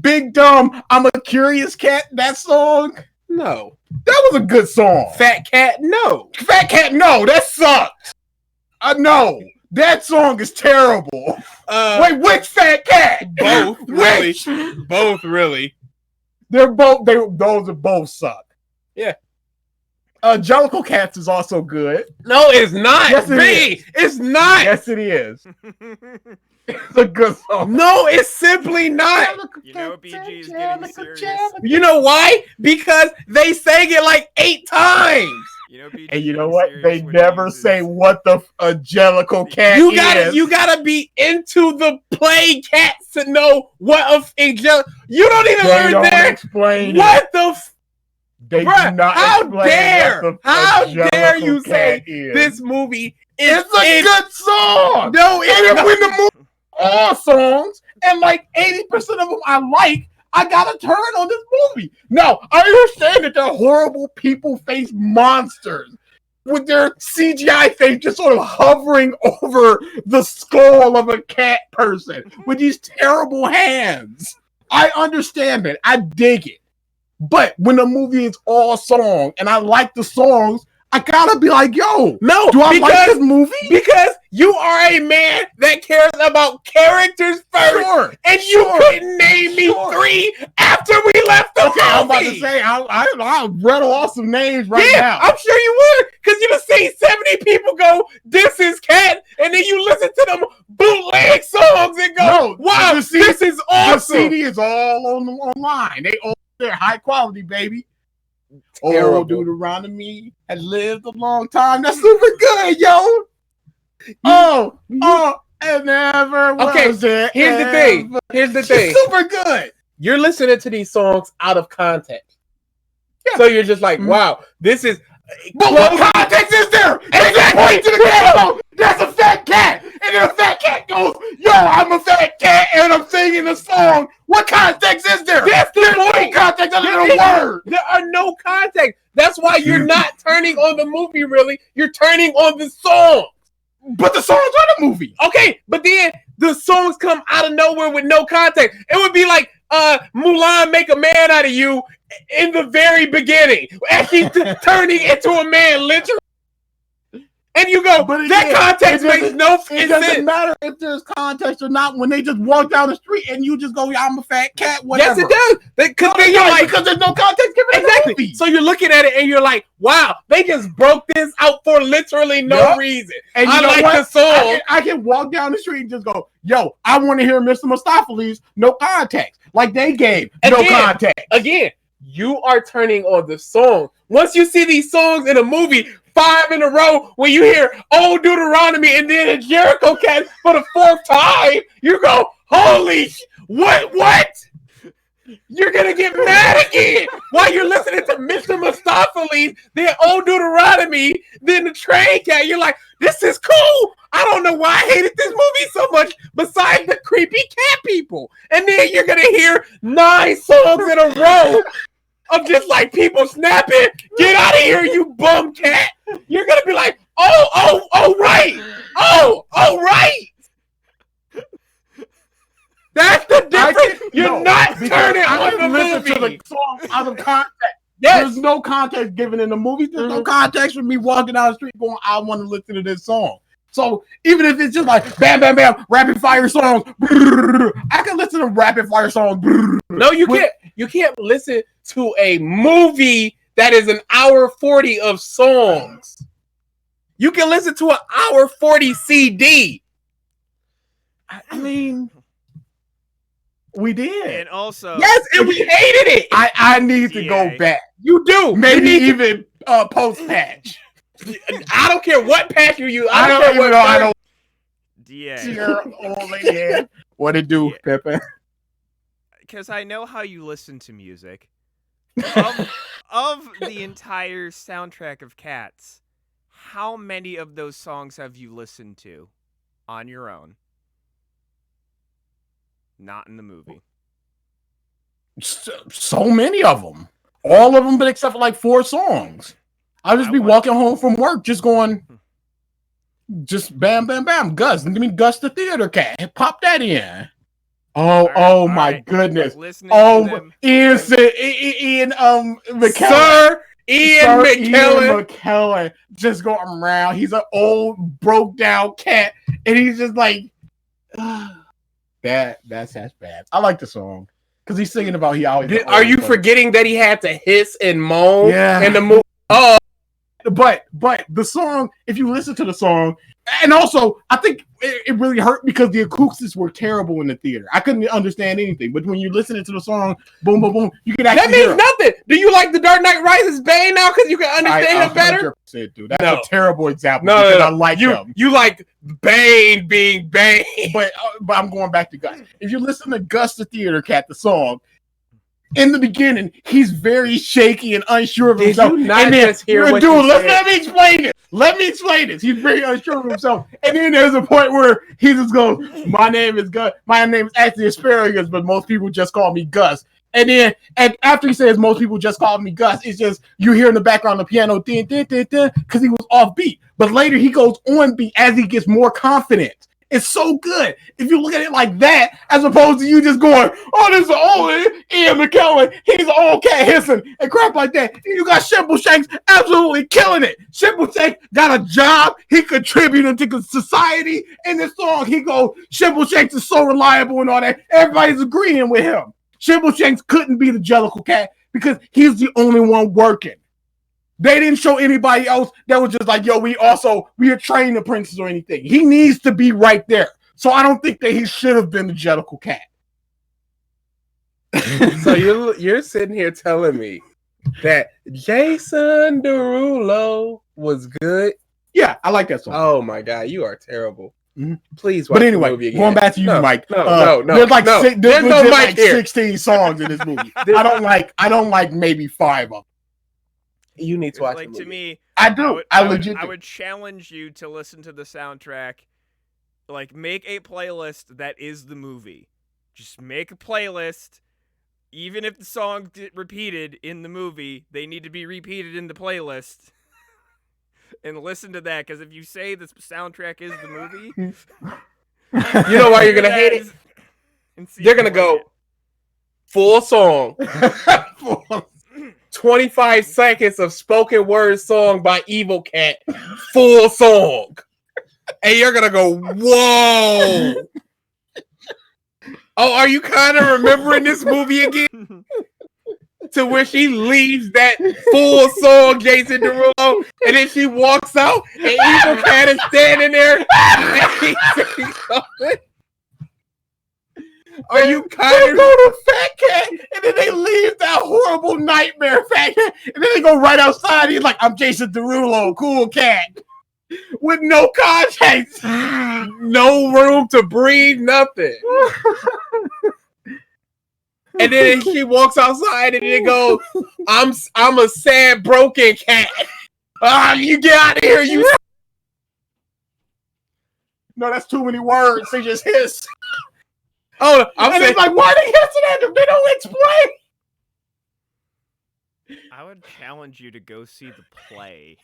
Big Dumb, I'm a Curious Cat, that song? No. That was a good song. Fat Cat, no. Fat Cat, no, that sucked. No, that song is terrible. Wait, which Fat Cat? Both, really. Which? Both, really. Those are both suck. Yeah. Jellicle Cats is also good. No, it's not. Yes, it B. It's not. Yes, it is. It's a good song. No, it's simply not. You know BG is getting serious. You know why? Because they sang it like 8 times. You know BG And you know getting what? serious They when he never uses- say what the Jellicle Cat is. You gotta be into the play Cats to know what a angelic. You don't even They learn don't there. explain it. What the? They Bruh, do not how explain dare- what the how Jellicle dare you say Cat is. This movie is It's a good song. No, it's And not. when the movie all songs and like 80% of them I like, I gotta turn on this movie. No, I understand that they're horrible people face monsters with their CGI face just sort of hovering over the skull of a cat person with these terrible hands. I understand it. I dig it. But when the movie is all song and I like the songs, I gotta be like, yo, No, do I like because this movie? because you are a man that cares about characters first, Sure. and you couldn't name me Sure. 3 after we left the Okay, I'm about to movie. say I'll rattle off some names right Yeah, now. I'm sure you would, because you've seen 70 people go, "This is Cat," and then you listen to them bootleg songs and go, No, "Wow, the CD this is The awesome." CD is all online. They all they're high quality, baby. Terrible. Old Deuteronomy has lived a long time. That's super good, yo. Oh, and never Okay, was it. Here's the thing. ever. Here's the It's thing. super good. You're listening to these songs out of context. Yeah. So you're just like, Mhm. wow, this is. But what context is there? They just point to the cat. Go, that's a fat cat, and then a fat cat goes, "Yo, I'm a fat cat, and I'm singing a song." What context is there? That's the There's no point. context other There than a isn't. word. There are no context. That's why you're not turning on the movie, really. You're turning on the song. But the songs are the movie. Okay, but then the songs come out of nowhere with no context. It would be like Mulan Make a Man Out of You in the very beginning. As she's turning into a man, literally. And you go, But that again, context it makes doesn't- no It doesn't sense. matter if there's context or not when they just walk down the street and you just go, "Yeah, I'm a fat cat," whatever. Yes, it does. Because No, then you're like, because there's no context given in the exactly. movie. So you're looking at it and you're like, wow, they just broke this out for literally no Yup. reason. And you I know like what? the song. I can walk down the street and just go, "Yo, I want to hear Mr. Mustapha no context." Like they gave no Again. context. Again, you are turning on the song. Once you see these songs in a movie 5 in a row, when you hear Old Deuteronomy and then a Jericho Cat for the 4th time, you go, holy what? You're gonna get mad again while you're listening to Mr. Mustapha, then Old Deuteronomy, then the Train Cat. You're like, this is cool. I don't know why I hated this movie so much besides the creepy cat people. And then you're gonna hear 9 songs in a row of just like people snapping, "Get out of here, you bum cat." You're gonna be like, oh, right. Oh, right. That's the difference. You're not turning I on can the listen to movie. the song out of context. Yes. There's no context given in the movie. There's no context for me walking down the street going, "I want to listen to this song." So even if it's just like bam, bam, bam, rapid fire songs, I can listen to rapid fire songs. No, you can't. You can't listen to a movie that is an hour 40 of songs. You can listen to an hour 40 CD. I mean, we did. And also, Yes, and we hated it. I need to go Yeah. back. You do. Maybe You need even post patch. to- I don't care what patch you use. I don't care even what know. I don't DA, care. Old lady. What it do, Yeah. Pepe? because I know how you listen to music. Of the entire soundtrack of Cats, how many of those songs have you listened to on your own? Not in the movie. So many of them. All of them, but except for like 4 songs. I'll just be walking home from work, just going, just bam, bam, bam. Gus, give me Gus the Theater Cat. Pop that in. Oh my Alright. goodness. Listening Oh, to them. Ian McKellen. Sir Ian Sir McKellen. Ian McKellen just going around. He's an old, broke down cat, and he's just like, that's bad. I like the song because he's singing about he always. Are you forgetting that he had to hiss and moan Yeah. in the movie? Oh, But the song, if you listen to the song, and also I think it really hurt because the acoustics were terrible in the theater. I couldn't understand anything. But when you listen to the song, boom, boom, boom, you can actually that means hear it. nothing. Do you like The Dark Knight Rises Bane now because you can understand him better? 100% do. That's No. a terrible example. No, because no, I like you him. you like Bane being Bane. But I'm going back to Gus. If you listen to Gus the Theater Cat, the song, in the beginning, he's very shaky and unsure of Did himself. you not and then, just hear what dude, you let said? me explain it. Let me explain this. He's very unsure of himself. And then there's a point where he just goes, my name is Gus. My name is actually Asparagus, but most people just call me Gus. And then after he says most people just call me Gus, it's just you hear in the background the piano because he was off beat. But later he goes on beat as he gets more confident. It's so good if you look at it like that, as opposed to you just going, "Oh, this is old Ian McKellen. He's an old cat hissing and crap like that." And you got Shimbleshanks absolutely killing it. Shimbleshanks got a job. He contributed to society. In this song, he goes, "Shimbleshanks is so reliable and all that." Everybody's agreeing with him. Shimbleshanks couldn't be the Jellicle Cat because he's the only one working. They didn't show anybody else that was just like, yo, we are training the princess or anything. He needs to be right there. So I don't think that he should have been the Jellicle Cat. So you're sitting here telling me that Jason Derulo was good? Yeah, I like that song. Oh my god, you are terrible. Mhm. Please watch But the anyway, movie again. going back to you, No, Mike. No, There's like no. there's There's no legit Mike like here. 16 songs in this movie. I don't like maybe 5 of them. You need to watch Like the to movie. me, I do. I legit I do. would challenge you to listen to the soundtrack. Like, make a playlist that is the movie. Just make a playlist. Even if the songs get repeated in the movie, they need to be repeated in the playlist. And listen to that, because if you say the soundtrack is the movie, You know why you're gonna hate it? They're gonna go full song, 25 seconds of spoken word song by Evil Cat, full song, and you're gonna go, whoa. Oh, are you kind of remembering this movie again? To where she leaves that full song, Jason Derulo, and then she walks out, and Evil Cat is standing there, and he says something. Are you kind They go to Fat Cat, and then they leave that horrible nightmare Fat Cat, and then they go right outside. He's like, "I'm Jason Derulo, cool cat," with no context, no room to breathe, nothing. And then she walks outside and then goes, I'm a sad, broken cat. You get out of here, you. No, that's too many words. They just hiss. Oh, I'm And saying, it's like, why are they hissing at them? They don't explain. I would challenge you to go see the play.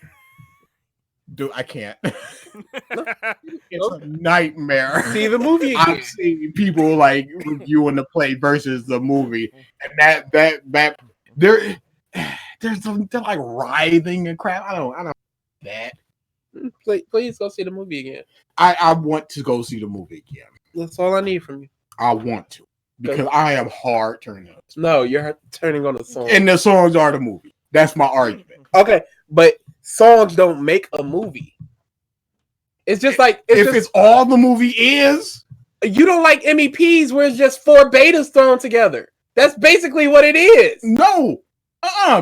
Dude, I can't. It's a nightmare. see the movie again. I've seen people like reviewing the play versus the movie, and that they're like writhing and crap. I don't that. Please go see the movie again. I want to go see the movie again. That's all I need from you. I want to because I am hard turning on. No, you're turning on the song. And the songs are the movie. That's my argument. Okay, but songs don't make a movie. It's just like It's all the movie is. You don't like MEPs where it's just 4 betas thrown together. That's basically what it is. No.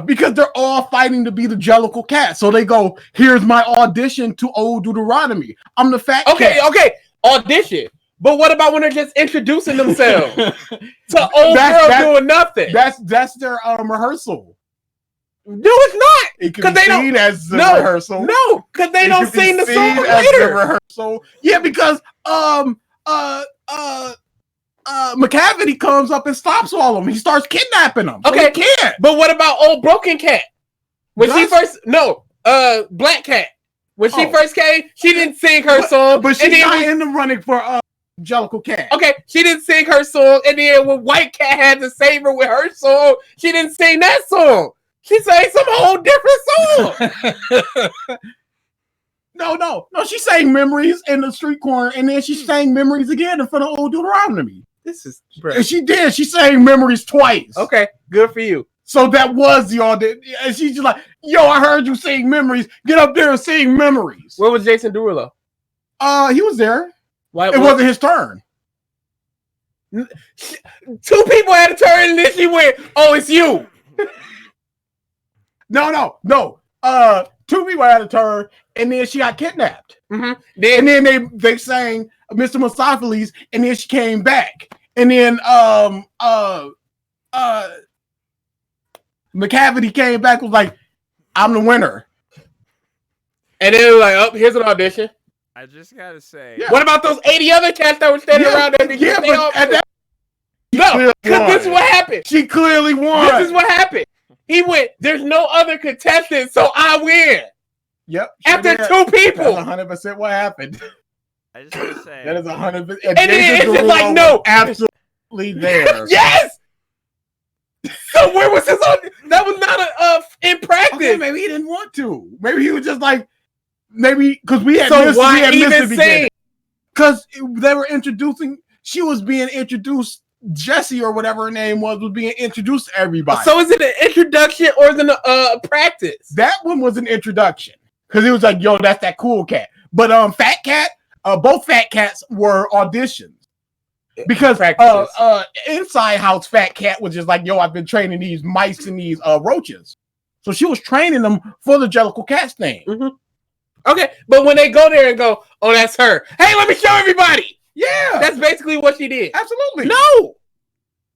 Because they're all fighting to be the Jellicle Cat. So they go, here's my audition to Old Deuteronomy. I'm the fat cat. Okay. Audition. But what about when they're just introducing themselves to old girl doing nothing? That's their rehearsal. No, it's not. It can 'Cause be they don't- seen as the No, rehearsal. No, because they It don't can be sing the seen song as the later. rehearsal. Yeah, because McCavity comes up and stops all of them. He starts kidnapping them. So Okay. he can't. But what about old broken cat? When she first Black Cat. When she Oh. first came, she didn't sing her song. But she's and then not in the running for Jellicle Cat. Okay, she didn't sing her song, and then when White Cat had to save her with her song, she didn't sing that song. She sang some whole different song. No. She sang Memories in the street corner, and then she sang Memories again in front of Old Deuteronomy. This is And she did. She sang Memories twice. okay. Good for you. So that was the audition. And she's just like, yo, I heard you sing Memories. Get up there and sing Memories. Where was Jason Derulo? He was there. Why, It wasn't his turn. 2 people had a turn, and then she went, "Oh, it's you." No. 2 people had a turn, and then she got kidnapped. Mm-hmm. And then they sang Mr. Mustapha, and then she came back. And then McCavity came back, was like, I'm the winner. And then it was like, "Oh, here's an audition." I just gotta say, Yeah. What about those 80 other cats that were standing around there? Yeah, but at that, no, because this is what happened. she clearly won. This is what happened. He went, "There's no other contestant, so I win." Yep. After did. 2 people. That's 100% what happened. I just gotta say, That is 100%. And then it's just like, no. Absolutely there. Yes. So where was his own? That was not in practice. Okay, maybe he didn't want to. Maybe he was just like, maybe because we had So missed, why we had even missed the beginning. sing? Because they were introducing, she was being introduced, Jessie or whatever her name was being introduced to everybody. So is it an introduction or is it a practice? That one was an introduction. Because it was like, yo, that's that cool cat. But Fat Cat, both Fat Cats were auditions. Because Inside House Fat Cat was just like, yo, I've been training these mice and these roaches. So she was training them for the Jellicle Cats thing. Mm-hmm. Okay, but when they go there and go, "Oh, that's her. Hey, let me show everybody." Yeah. That's basically what she did. Absolutely. No.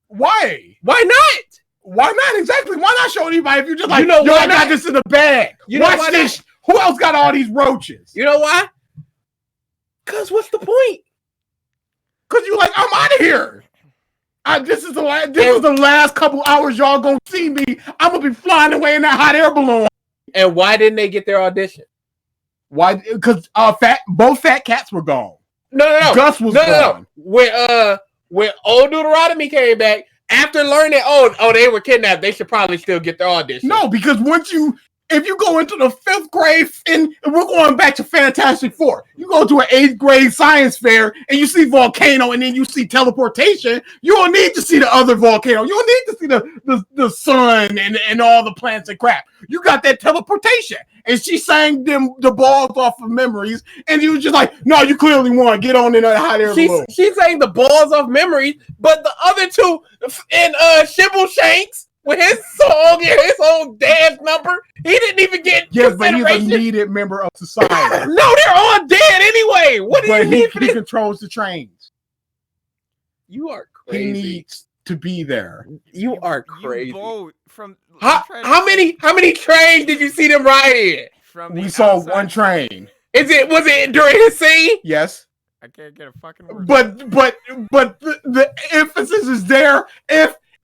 Why? Why not? Why not? Exactly. Why not show anybody if you're just like, You know yo, why I got not? this in the bag. You know Watch why this. Who else got all these roaches? You know why? Because what's the point? Because you're like, I'm out of here. This is the last couple hours y'all gonna see me. I'm gonna be flying away in that hot air balloon. And why didn't they get their audition? Why? Because both Fat Cats were gone. No. Gus was gone. No. When Old Deuteronomy came back, after learning, oh, they were kidnapped, they should probably still get their audition. No, because if you go into the 5th grade, and we're going back to Fantastic Four, you go to an 8th grade science fair and you see volcano and then you see teleportation, you don't need to see the other volcano. You don't need to see the sun and all the plants and crap. You got that teleportation. And she sang them the balls off of Memories, and you was just like, no, you clearly won. Get on in that hot air balloon. She sang the balls off Memories, but the other two, and Shibble Shanks, with his song and his whole dance number, he didn't even get Yes, but he's a consideration. needed member of society. No, they're all dead anyway. What do you But need for he this? controls the trains. You are He crazy. needs to be there. You are crazy. You vote from How many trains did you see them ride in? From We the saw outside- one train. Was it during his scene? Yes. I can't get a fucking word. But the emphasis is there.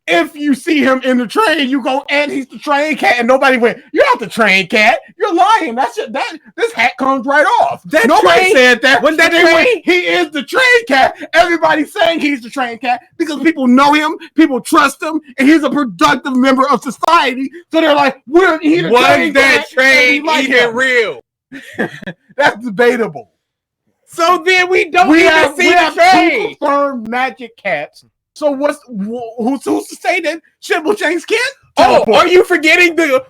If you see him in the train, you go, and he's the train cat, and nobody went, you're not the train cat. You're lying. This hat comes right off. That Nobody train- said that. was that And they train? went, he is the train cat. Everybody's saying he's the train cat because people know him, people trust him, and he's a productive member of society. So they're like, he's the Was train that cat, and we train like even him. real? That's debatable. So then we don't We even have see the two train. confirmed magic cats. So who's to say that Shibble Shanks can't? Oh, teleport? are you forgetting the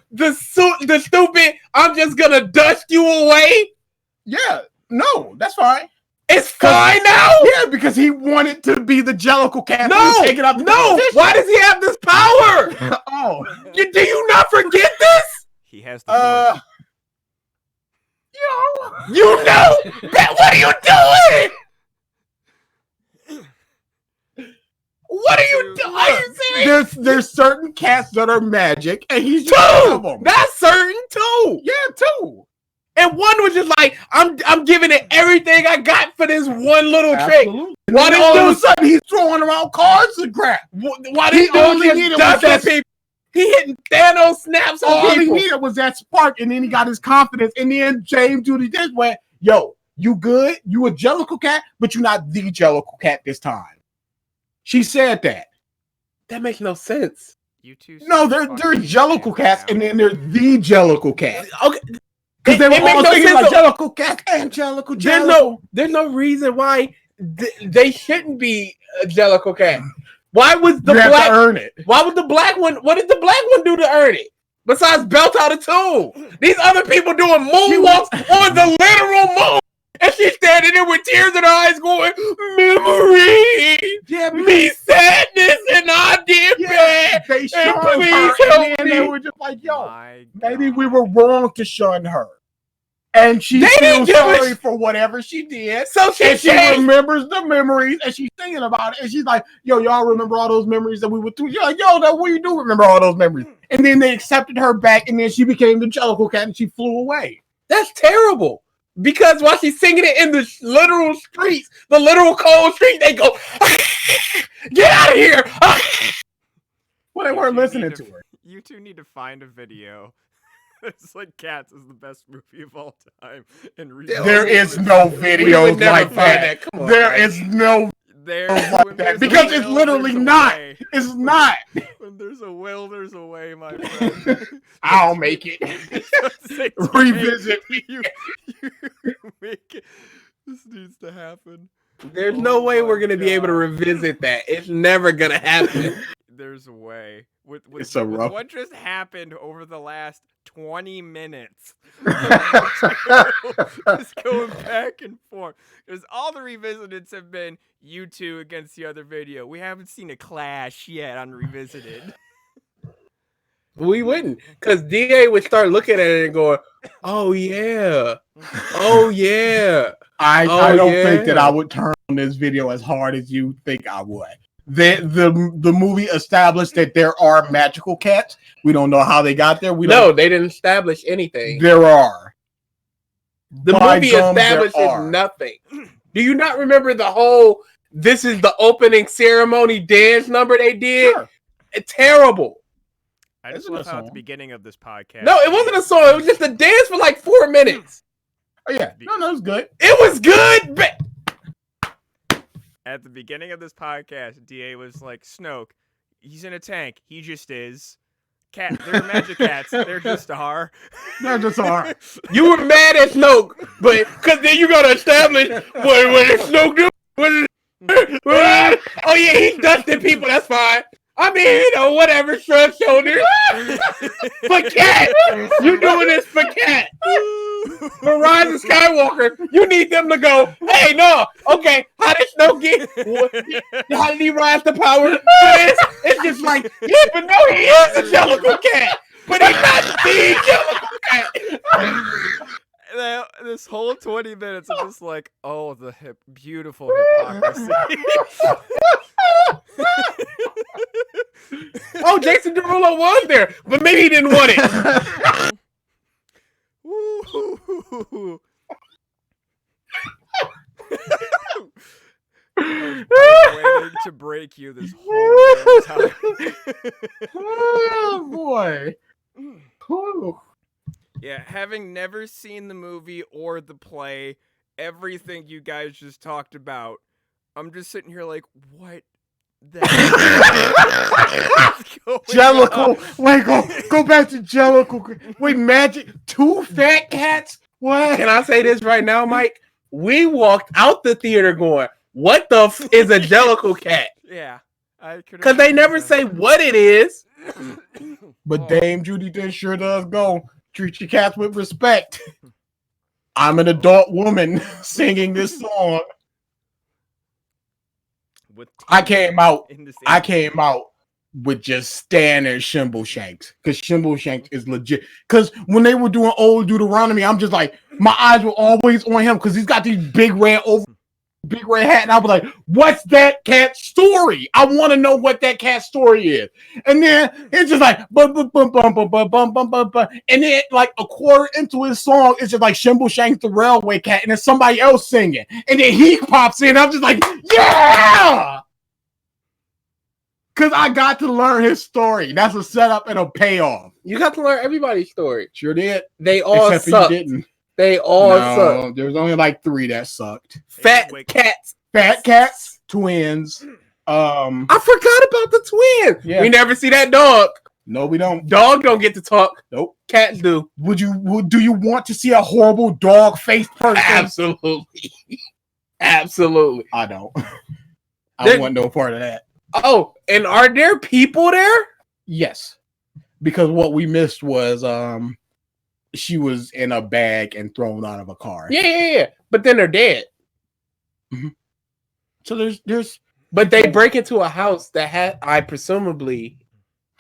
stupid? I'm just gonna dust you away. Yeah, no, that's fine. It's fine now. Yeah, because he wanted to be the Jellicle cat. No, Take it up the no. competition. Why does he have this power? Oh, Do you not forget this? He has the voice. You know that. What are you doing? What are you doing? Are you serious? there's certain cats that are magic, and he's just one of Two. them. That's certain too. Yeah, two. And one was just like, I'm giving it everything I got for this one little trick. Absolutely. Why And did all of you a sudden he's throwing around cards and crap. Why He did only you needed just was dust that- people? He hitting Thanos snaps on All he people. needed was that spark, and then he got his confidence. And then James Judy Dench went, yo, You good? You a Jellicle cat, but you're not the Jellicle cat this time. She said that. That makes no sense. You two. No, they're Jellicle cats, and then they're the Jellicle cat. Okay, Because they were it makes all no thinking sense. like Jellicle cat and Jellicle. There's no reason why they shouldn't be a Jellicle cat. Why was the You have black? to earn it. Why would the black one? What did the black one do to earn it? Besides belt out a tool, these other people doing moonwalks on the literal moon, and she's standing there with tears in her eyes, going, "Memories, Yeah, me sadness, and I did bad." they shunned please her, help and then they me. were just like, "Yo, My maybe God. we were wrong to shun her." And she They didn't feels give a sorry for whatever she did. So she And she changed. remembers the memories, and she's thinking about it. And she's like, "Yo, y'all remember all those memories that we went through?" You're like, "Yo, no, we do remember all those memories." And then they accepted her back, and then she became the Jellicle cat, and she flew away. That's terrible. Because while she's singing it in the literal streets, the literal cold street, they go, "Get out of here!" Well, they You weren't two listening need to her. You two need to find a video. It's like Cats is the best movie of all time. And There is no We video would never like find that. Come on, There man. is no. There like when that, there's a because it's will, literally there's a not. way. It's not. When there's a will, there's a way, my friend. I'll make it. Revisit. You make it. This needs to happen. There's no Oh way my we're gonna be able to God. revisit that. It's never gonna happen. There's a way. With It's a rough- what just happened over the last 20 minutes. Just going back and forth. Because all the revisiteds have been you two against the other video. We haven't seen a clash yet on Revisited. We wouldn't, because DA would start looking at it and going, "Oh yeah, oh yeah." I Oh, don't think that yeah. I would turn on this video as hard as you think I would. The movie established that there are magical cats. We don't know how they got there. We No, don't. they didn't establish anything. There are. The By movie gum, there establishes are. nothing. Do you not remember the whole "this is the opening ceremony" dance number they did? Sure. It's terrible. I just Isn't it love a how at the song? beginning of this podcast. No, it wasn't a song. It was just a dance for like 4 minutes. Oh yeah. No, it was good. It was good. At the beginning of this podcast, DA was like, Snoke, he's in a tank. He just is. Cat, they're magic cats. They're just are. They're just hard. You were mad at Snoke, but because then you gotta establish what did Snoke do? Oh yeah, he's dusting people. That's fine. I mean, you know, whatever. Shrug shoulders. For Cat, you doing this for Cat. For Rise of Skywalker, you need them to go, "Hey, no, okay, how did Snoke get? How did he rise to power?" It's just like, yeah, but no, he is a Jellicle cat, but he's not the Jellicle cat. This whole 20 minutes, I'm just like, oh, the beautiful hypocrisy. Oh, Jason Derulo was there, but maybe he didn't want it. Woo. I was waiting to break you this whole damn time. Oh boy. Whew. Yeah, having never seen the movie or the play, everything you guys just talked about, I'm just sitting here like, what the heck is going on? Jellicle. Wait, go back to Jellicle. Wait, magic. 2 fat cats? What? Can I say this right now, Mike? We walked out the theater going, "What the is a Jellicle cat?" Yeah. Because they never say what it is. But Dame Judy Dench sure does go. Treat your cats with respect. I'm an adult woman singing this song. With I came out in this I came out with just standing Shimbleshanks because Shimbleshanks is legit. Because when they were doing Old Deuteronomy, I'm just like, my eyes were always on him because he's got these big red hat, and I was like, "What's that cat story? I want to know what that cat story is." And then it's just like, bum, bum, bum, bum, bum, bum, bum, bum, bum, bum. And then like a quarter into his song, it's just like Shimbleshanks the Railway Cat, and then somebody else singing, and then he pops in. I'm just like, yeah. Because I got to learn his story. That's a setup and a payoff. You got to learn everybody's story. Sure did. They all Except for you suck. didn't. They all suck. No, there's only like 3 that sucked. Fat Wait. cats. Fat Cats, Twins. I forgot about the twins. Yeah. We never see that dog. No, we don't. Dog don't get to talk. Nope. Cats do. Do you want to see a horrible dog-faced person? Absolutely. Absolutely. I don't. I There- don't want no part of that. Oh, and are there people there? Yes, because what we missed was she was in a bag and thrown out of a car. Yeah. But then they're dead. So there's But they break into a house that I presumably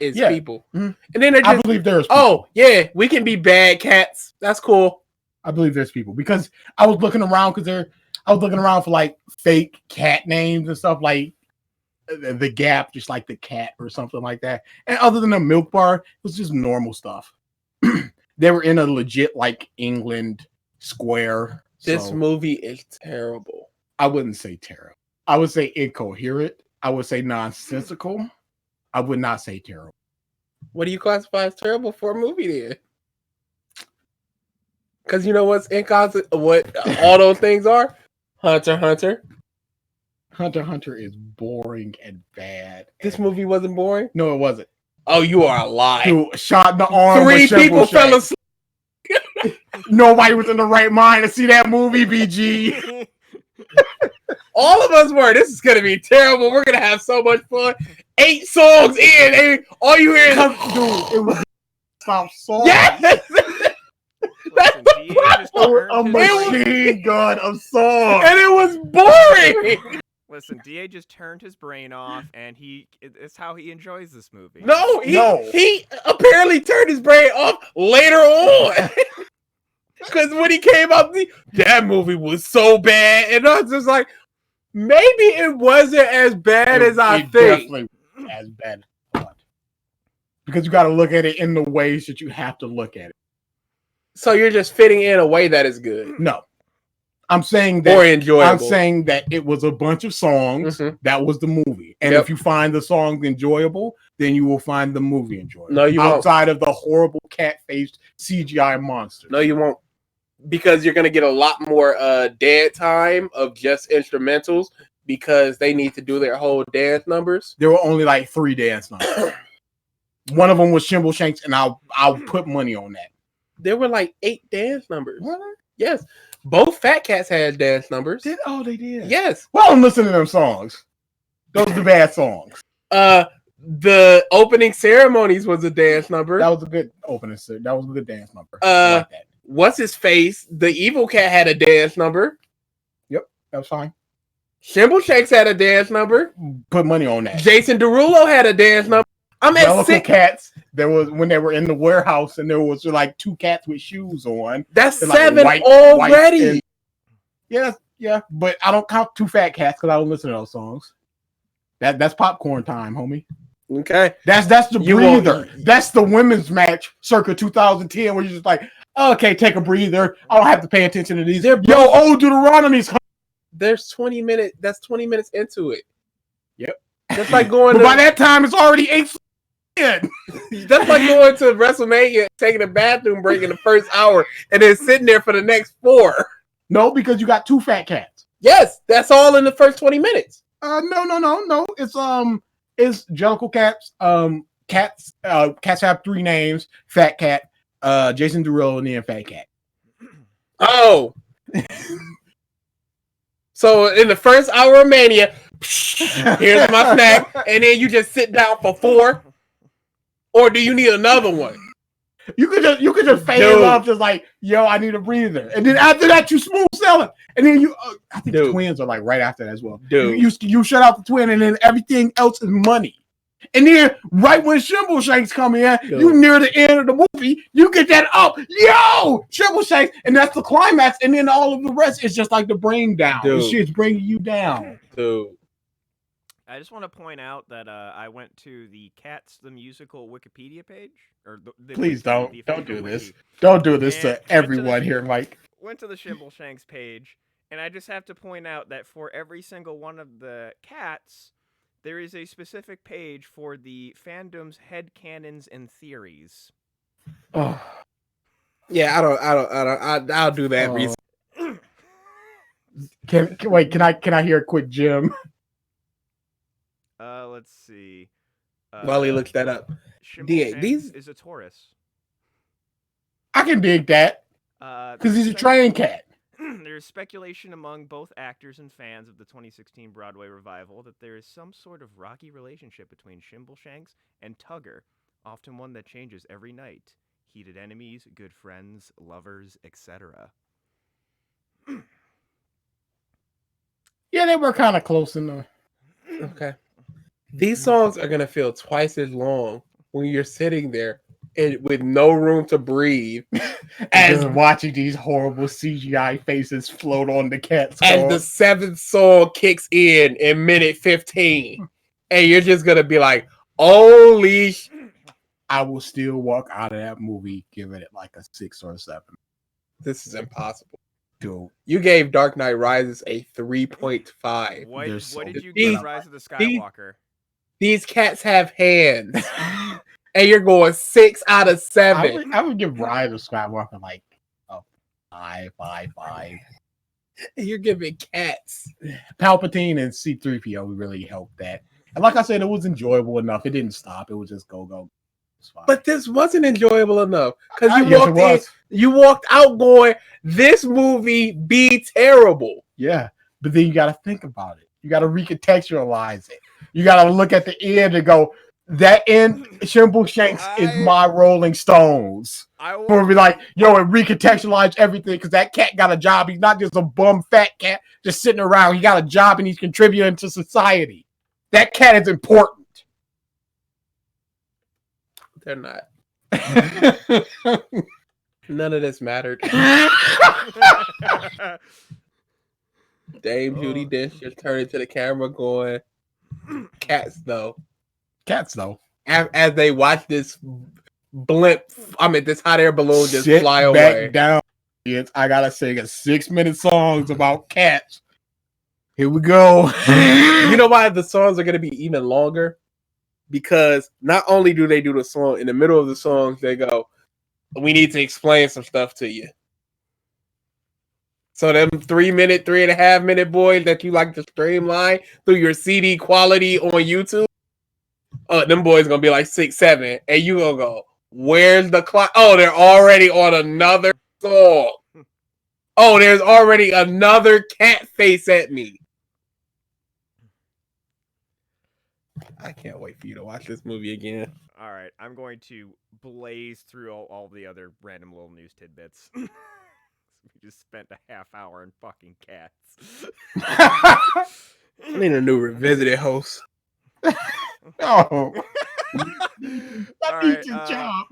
is Yeah. people. Mhm. And then they're I just, believe there's oh, yeah, we can be bad cats. That's cool. I believe there's people because I was looking around for like fake cat names and stuff like the Gap, just like the cat or something like that. And other than the Milk Bar, it was just normal stuff. They were in a legit like England square. This so movie is terrible. I wouldn't say terrible. I would say incoherent. I would say nonsensical. I would not say terrible. What do you classify as terrible for a movie then? Because you know what's what all those things are? Hunter x Hunter. Hunter x Hunter is boring and bad. This movie wasn't boring. No, it wasn't. Oh, you are a lie. Dude, shot in the arm. 3 with Shimble people fell Shank. asleep. Nobody was in the right mind to see that movie, BG. All of us were. This is gonna be terrible. We're gonna have so much fun. 8 songs in, and all you hear is Dude, it was stop song. yes. Listen, DA just turned A his machine gun of song. And it was boring. Listen, DA just turned his brain off, and it's how he enjoys this movie. No, No. he apparently turned his brain off later on. Because when he came out, that movie was so bad, and I was just like, maybe it wasn't as bad as I think. Definitely as bad as I thought. Because you got to look at it in the ways that you have to look at it. So you're just fitting in a way that is good No, I'm saying or that. enjoyable. I'm saying that it was a bunch of songs. Mhm. That was the movie, and Yep. if you find the songs enjoyable, then you will find the movie enjoyable. No, you won't. outside of the horrible cat-faced CGI monster. No, you won't. Because you're gonna get a lot more dead time of just instrumentals because they need to do their whole dance numbers. There were only like 3 dance numbers. One of them was Shimble Shanks, and I'll put money on that. There were like 8 dance numbers. Yes. Both Fat Cats had dance numbers. They did. Yes. Well, I'm listening to them songs. Those are the bad songs. The opening ceremonies was a dance number. That was a good opening. Sir. That was a good dance number. I like that. What's his face? The evil cat had a dance number. That was fine. Shimble Shakes had a dance number. Put money on that. Jason Derulo had a dance number. I'm at Jellicle 6. Cats. There was when they were in the warehouse, and there was like 2 cats with shoes on. That's They're like 7 white already. and- Yeah, but I don't count 2 Fat Cats because I don't listen to those songs. That's popcorn time, homie. Okay. That's the You won't- breather. That's the women's match circa 2010 where you're just like, okay, take a breather. I don't have to pay attention to these. Yo, old Deuteronomy's. There's 20 minutes. That's 20 minutes into it. Yep. That's like going But by to, that time, it's already 8 in. that's like going to WrestleMania, taking a bathroom break in the first hour, and then sitting there for the next 4. No, because you got 2 Fat Cats. Yes, that's all in the first 20 minutes. No. It's Jellicle Cats. Cats have 3 names: Fat Cat, Jason Derulo, and then Fat Cat. Oh. So in the first hour of Mania, here's my snack, and then you just sit down for 4, or do you need another one? You could just fade Dude. it off, just like, yo, I need a breather, and then after that you smooth selling, and then you. I think the Dude. twins are like right after that as well. Dude. You shut out the twin, and then everything else is money. And then right when Shimble Shanks come in, Dude. you near the end of the movie, you get that up, yo, Shimble Shanks, and that's the climax, and then all of the rest is just like the bring down. Dude. The shit's bringing you down. Dude. I just want to point out that I went to the Cats the Musical Wikipedia page. Or the Please wiki, don't the do this. wiki. Don't do this And to went to the- everyone here, Mike. Went to the Shimble Shanks page, and I just have to point out that for every single one of the cats, there is a specific page for the fandom's headcanons and theories. Oh. Yeah, I'll do that. Oh. research. Can I hear a quick Jim? Let's see. While he looks that up. Shimbleshanks these- is a Taurus. I can dig that because he's a train cat. There's speculation among both actors and fans of the 2016 Broadway revival that there is some sort of rocky relationship between Shimbleshanks and Tugger, often one that changes every night. Heated enemies, good friends, lovers, etc. Yeah, they were kind of close in the. Okay. These songs are gonna feel twice as long when you're sitting there and with no room to breathe, As watching these horrible CGI faces float on the cat's as the 7th song kicks in minute 15, and you're just gonna be like, "Holy!" I will still walk out of that movie giving it like a 6 or a 7. This is impossible. Dude, You gave Dark Knight Rises a 3.5. What They're so did you good. give Rise of the Skywalker? These cats have hands, and you're going 6 out of 7. I would give Rise of Skywalker like a 5. And you're giving cats. Palpatine and C-3PO really helped that. And like I said, it was enjoyable enough. It didn't stop. It was just go. It's fine. But this wasn't enjoyable enough because you Yes, it walked in, was. you walked out going, "This movie be terrible." Yeah, but then you got to think about it. You got to recontextualize it. You got to look at the end and go, that end, Shimbleshanks is my Rolling Stones. I Or will, be like, yo, and recontextualize everything because that cat got a job. He's not just a bum fat cat just sitting around. He got a job and he's contributing to society. That cat is important. They're not. None of this mattered. Dame Judi Dench just turned to the camera going, "Cats though." Cats, though. As they watch this blimp, this hot air balloon just Sit fly back away. down. Kids. I got to sing a 6-minute songs about cats. Here we go. You know why the songs are going to be even longer? Because not only do they do the song, in the middle of the songs, they go, "We need to explain some stuff to you." So them 3-minute, 3.5-minute boys that you like to streamline through your CD quality on YouTube, them boys gonna be like 6, 7, and you gonna go, "Where's the clock? Oh, they're already on another song. Oh, there's already another cat face at me." I can't wait for you to watch this movie again. All right, I'm going to blaze through all the other random little news tidbits. We just spent a half hour on fucking cats. I need a new revisited host. Oh. All That right, beats his job.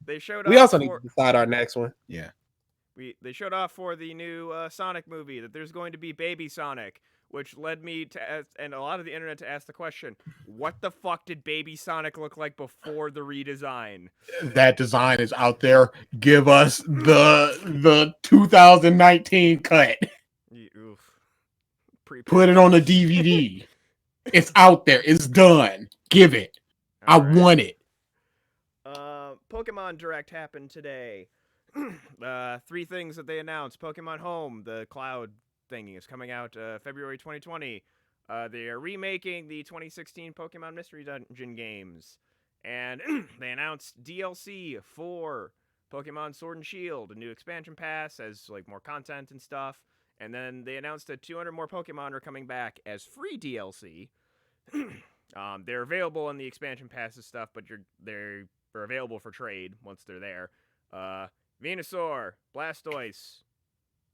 They showed We off also need for, to decide our next one. they showed off for the new Sonic movie that there's going to be Baby Sonic, which led me to ask, and a lot of the internet to ask the question, what the fuck did Baby Sonic look like before the redesign? That design is out there. Give us the 2019 cut. Oof. Put it on the DVD. It's out there. It's done. Give it. I All right. want it. Pokemon Direct happened today. 3 things that they announced. Pokemon Home, the cloud thingy, is coming out February 2020. They are remaking the 2016 Pokemon Mystery Dungeon games. And they announced DLC for Pokemon Sword and Shield, a new expansion pass as like more content and stuff. And then they announced that 200 more Pokemon are coming back as free DLC. They're available in the expansion passes stuff, but they're available for trade once they're there. Venusaur, Blastoise,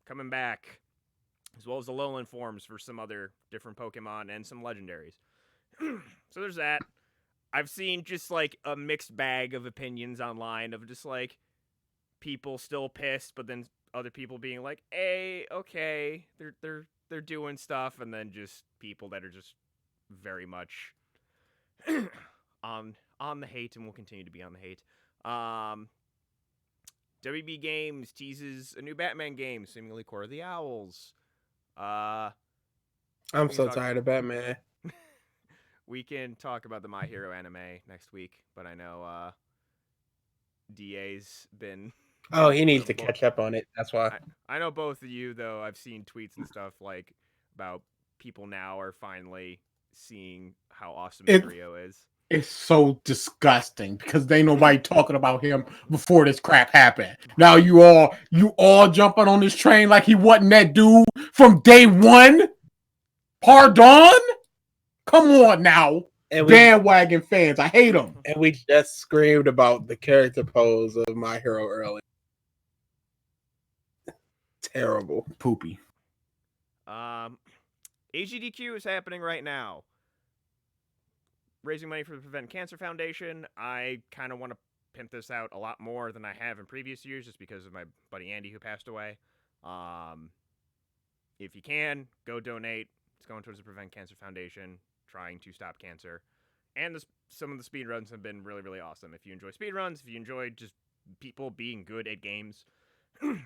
coming back, as well as the Lowland forms for some other different Pokemon and some legendaries. So there's that. I've seen just like a mixed bag of opinions online of just like people still pissed, but then other people being like, "Hey, okay, they're doing stuff," and then just people that are just very much on the hate and will continue to be on the hate. WB Games teases a new Batman game, seemingly Court of the Owls. I'm We so talk- tired of Batman. We can talk about the My Hero anime next week, but I know DA's been Oh, he needs to catch up on it. That's why. I know both of you though. I've seen tweets and stuff like about people now are finally seeing how awesome Mirio is. It's so disgusting because they ain't nobody talking about him before this crap happened. Now you all jumping on this train like he wasn't that dude from day one. Pardon? Come on now. And Bandwagon fans, I hate them. And we just screamed about the character pose of My Hero earlier. Terrible. Poopy. AGDQ is happening right now. Raising money for the Prevent Cancer Foundation. I kind of want to pimp this out a lot more than I have in previous years just because of my buddy Andy who passed away. If you can, go donate. It's going towards the Prevent Cancer Foundation, trying to stop cancer. And some of the speedruns have been really, really awesome. If you enjoy speedruns, if you enjoy just people being good at games,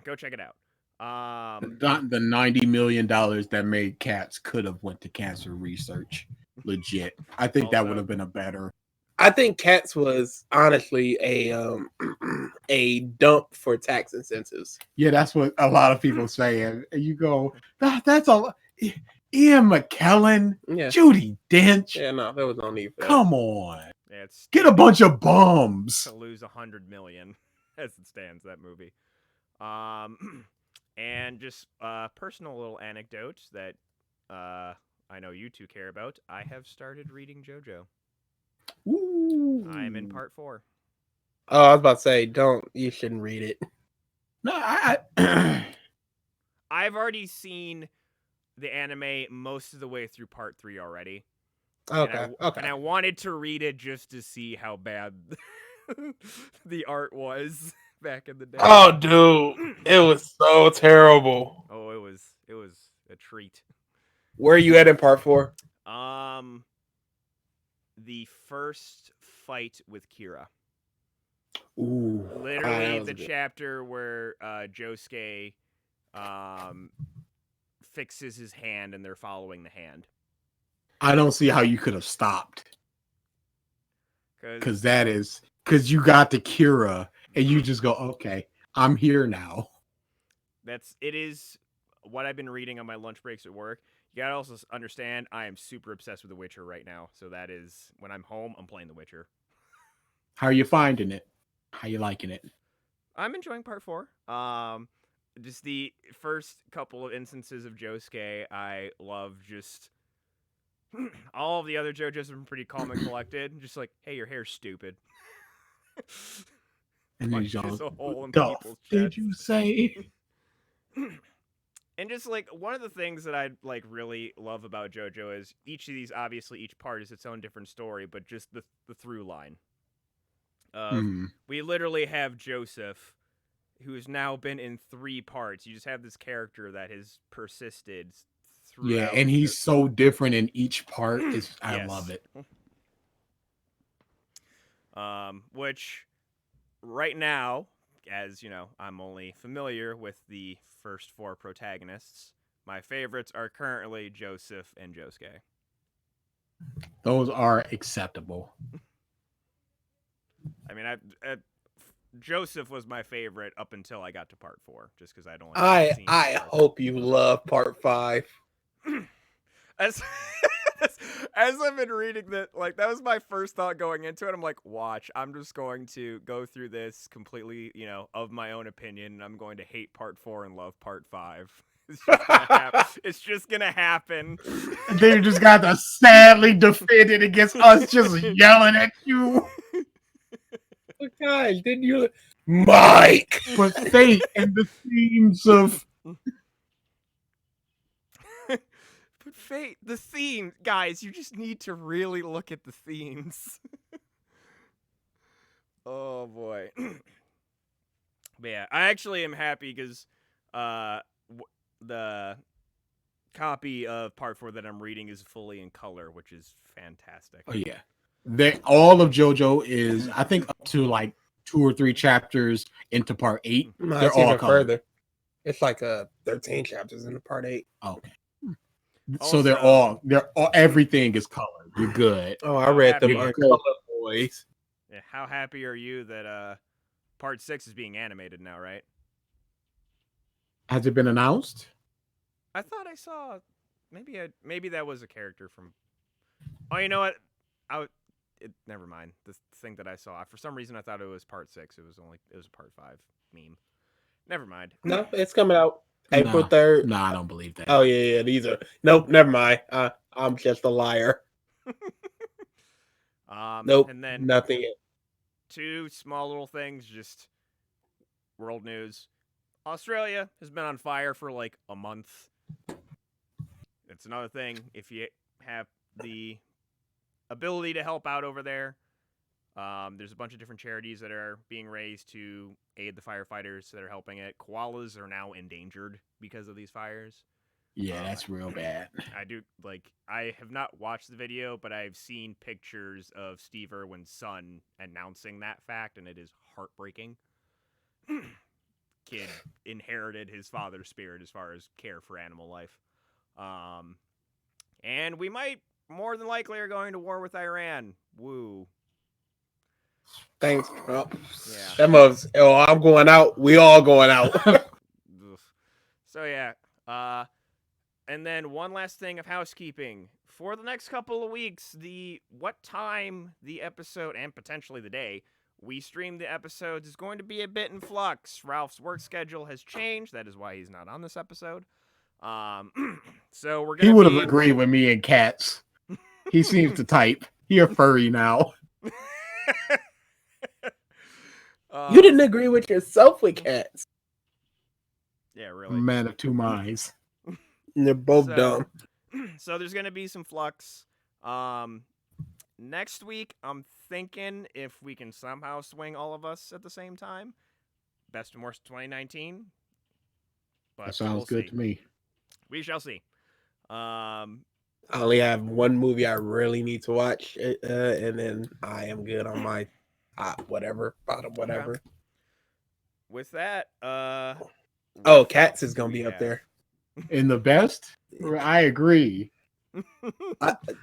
go check it out. The $90 million that made Cats could have went to cancer research. Legit. I think that would have been a better. I think Cats was honestly a dump for tax incentives. Yeah, that's what a lot of people saying. You go, that's a Ian McKellen, Judi Dench. Yeah, no, there was no need for that. Come on. Yeah, get a bunch of bums. To lose $100 million as it stands, that movie. And just personal little anecdote that I know you two care about. I have started reading JoJo. Ooh. I'm in part 4. Oh, I was about to say, you shouldn't read it. No, I've already seen the anime most of the way through part 3 already. Okay. And I wanted to read it just to see how bad the art was back in the day. Oh, dude, it was so terrible. Oh, it was a treat. Where are you at in part 4? The first fight with Kira. Ooh. Literally the chapter where Josuke fixes his hand and they're following the hand. I don't see how you could have stopped. Because you got the Kira and you just go, okay, I'm here now. It is what I've been reading on my lunch breaks at work. You gotta also understand, I am super obsessed with The Witcher right now. So that is, when I'm home, I'm playing The Witcher. How are you finding it? How you liking it? I'm enjoying part 4. Just the first couple of instances of Josuke, I love just... all of the other JoJo's have been pretty calm and collected. Just like, hey, your hair's stupid. And then just a hole in Duff, people's chests. did you say? And just like one of the things that I like really love about JoJo is each part is its own different story, but just the through line. We literally have Joseph, who's now been in 3 parts. You just have this character that has persisted throughout. Yeah, and he's so different in each part. I love it. Which right now, as you know, I'm only familiar with the first 4 protagonists. My favorites are currently Joseph and Josuke. Those are acceptable. I mean, Joseph was my favorite up until I got to part 4, just because I'd only. I hope you love part 5. As I've been reading that, like that was my first thought going into it. I'm like, watch, I'm just going to go through this completely, of my own opinion, and I'm going to hate part 4 and love part 5. It's just gonna happen. They just got to sadly defend it against us just yelling at you. Guys, didn't you, Mike? But Fate and the themes of. But Fate, the theme, guys, you just need to really look at the themes. Oh boy. But yeah, I actually am happy because the copy of part 4 that I'm reading is fully in color, which is fantastic. Oh yeah. All of JoJo is, I think, up to like 2 or 3 chapters into part 8. No, they're all further. It's like 13 chapters into part 8. Okay. So they're all everything is colored. You're good. Oh, I read them Uncolor Boys. Yeah, how happy are you that Part 6 is being animated now, right? Has it been announced? I thought I saw maybe that was a character from. Oh, you know what? Never mind. The thing that I saw, for some reason, I thought it was Part 6. It was a Part 5 meme. Never mind. No, it's coming out April 3rd. No, I don't believe that. Oh yeah, these are nope. Never mind. I'm just a liar. Nope. And then Nothing. two small little things, just world news. Australia has been on fire for like a month. It's another thing. If you have the ability to help out over there, there's a bunch of different charities that are being raised to aid the firefighters that are helping it. Koalas are now endangered because of these fires. Yeah, that's real bad. I have not watched the video, but I've seen pictures of Steve Irwin's son announcing that fact, and it is heartbreaking. Kid inherited his father's spirit as far as care for animal life. And we might, more than likely, are going to war with Iran. Woo. Thanks, Trump. Yeah. That mother's. Oh, I'm going out. We all going out. So, yeah. And then one last thing of housekeeping. For the next couple of weeks, what time the episode, and potentially the day, we stream the episodes is going to be a bit in flux. Ralph's work schedule has changed. That is why he's not on this episode. So we're gonna. He would have agreed with me and Cats. He seems to type. He a furry now. You didn't agree with yourself with Cats. Yeah, really. Man of two minds. They're both dumb. So there's going to be some flux. Next week, I'm thinking if we can somehow swing all of us at the same time. Best and worst 2019. But That sounds good to me. We shall see. I only have one movie I really need to watch, and then I am good on my bottom whatever. Okay. With that, Cats is gonna be up there. In the best? I agree.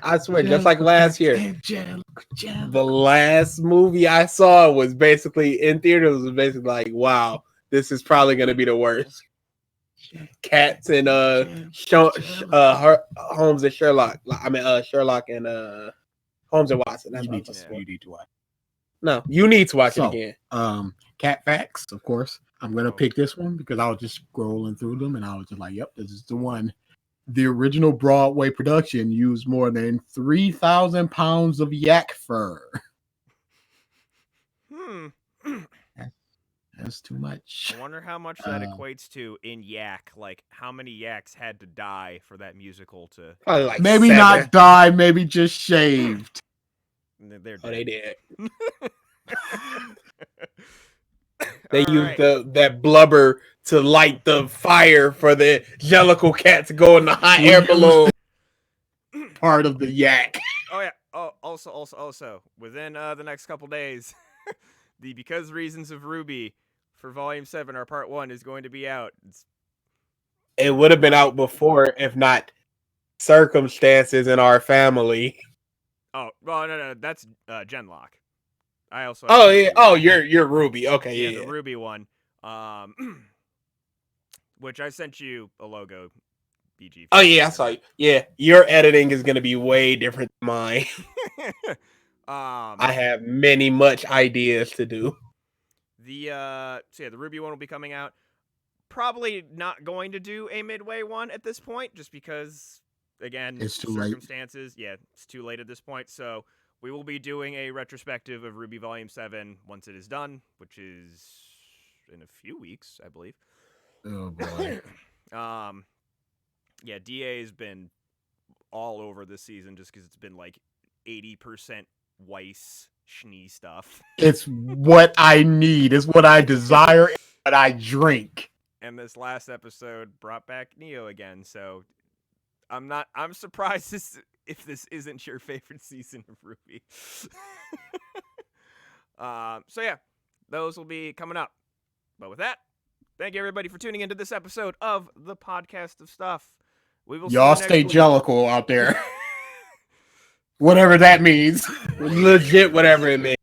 I swear, just like last year, the last movie I saw was basically in theaters. Was basically like, wow, this is probably gonna be the worst. Cats and Holmes and Sherlock. Sherlock and Holmes and Watson. That's You what need to watch. No, you need to watch it again. Cat Facts, of course. I'm gonna pick this one because I was just scrolling through them and I was just like, "Yep, this is the one." The original Broadway production used more than 3,000 pounds of yak fur. That's too much. I wonder how much that equates to in yak. Like, how many yaks had to die for that musical to... Probably like maybe 7. not die, maybe just shaved. They're Oh, they dead. did. They All used right. that blubber to light the fire for the Jellicle cat to go in the hot air balloon. Part of the yak. Oh, yeah. Oh, also, within the next couple days, the Because Reasons of Ruby for Volume 7, or Part 1, is going to be out. It would have been out before if not circumstances in our family. Oh, well, no, that's Genlock. I also... Oh, yeah. Oh, you're Ruby. Okay, Yeah, yeah. the Ruby one. Which I sent you a logo, BG. Oh, yeah, I saw you. Yeah, your editing is going to be way different than mine. I have much ideas to do. The Ruby one will be coming out. Probably not going to do a midway one at this point, just because, again, It's too late. circumstances. Yeah, it's too late at this point. So we will be doing a retrospective of Ruby Volume 7 once it is done, which is in a few weeks, I believe. Oh boy. Yeah, DA has been all over this season just because it's been like 80% Weiss Schnee stuff. It's what I need. It's what I desire. It's what I drink. And this last episode brought back Neo again, so I'm surprised if this isn't your favorite season of Ruby. So yeah, those will be coming up. But with that, thank you everybody for tuning into this episode of the Podcast of Stuff. We will Y'all see you stay next week. jellicle out there. Whatever that means. Legit, whatever it means.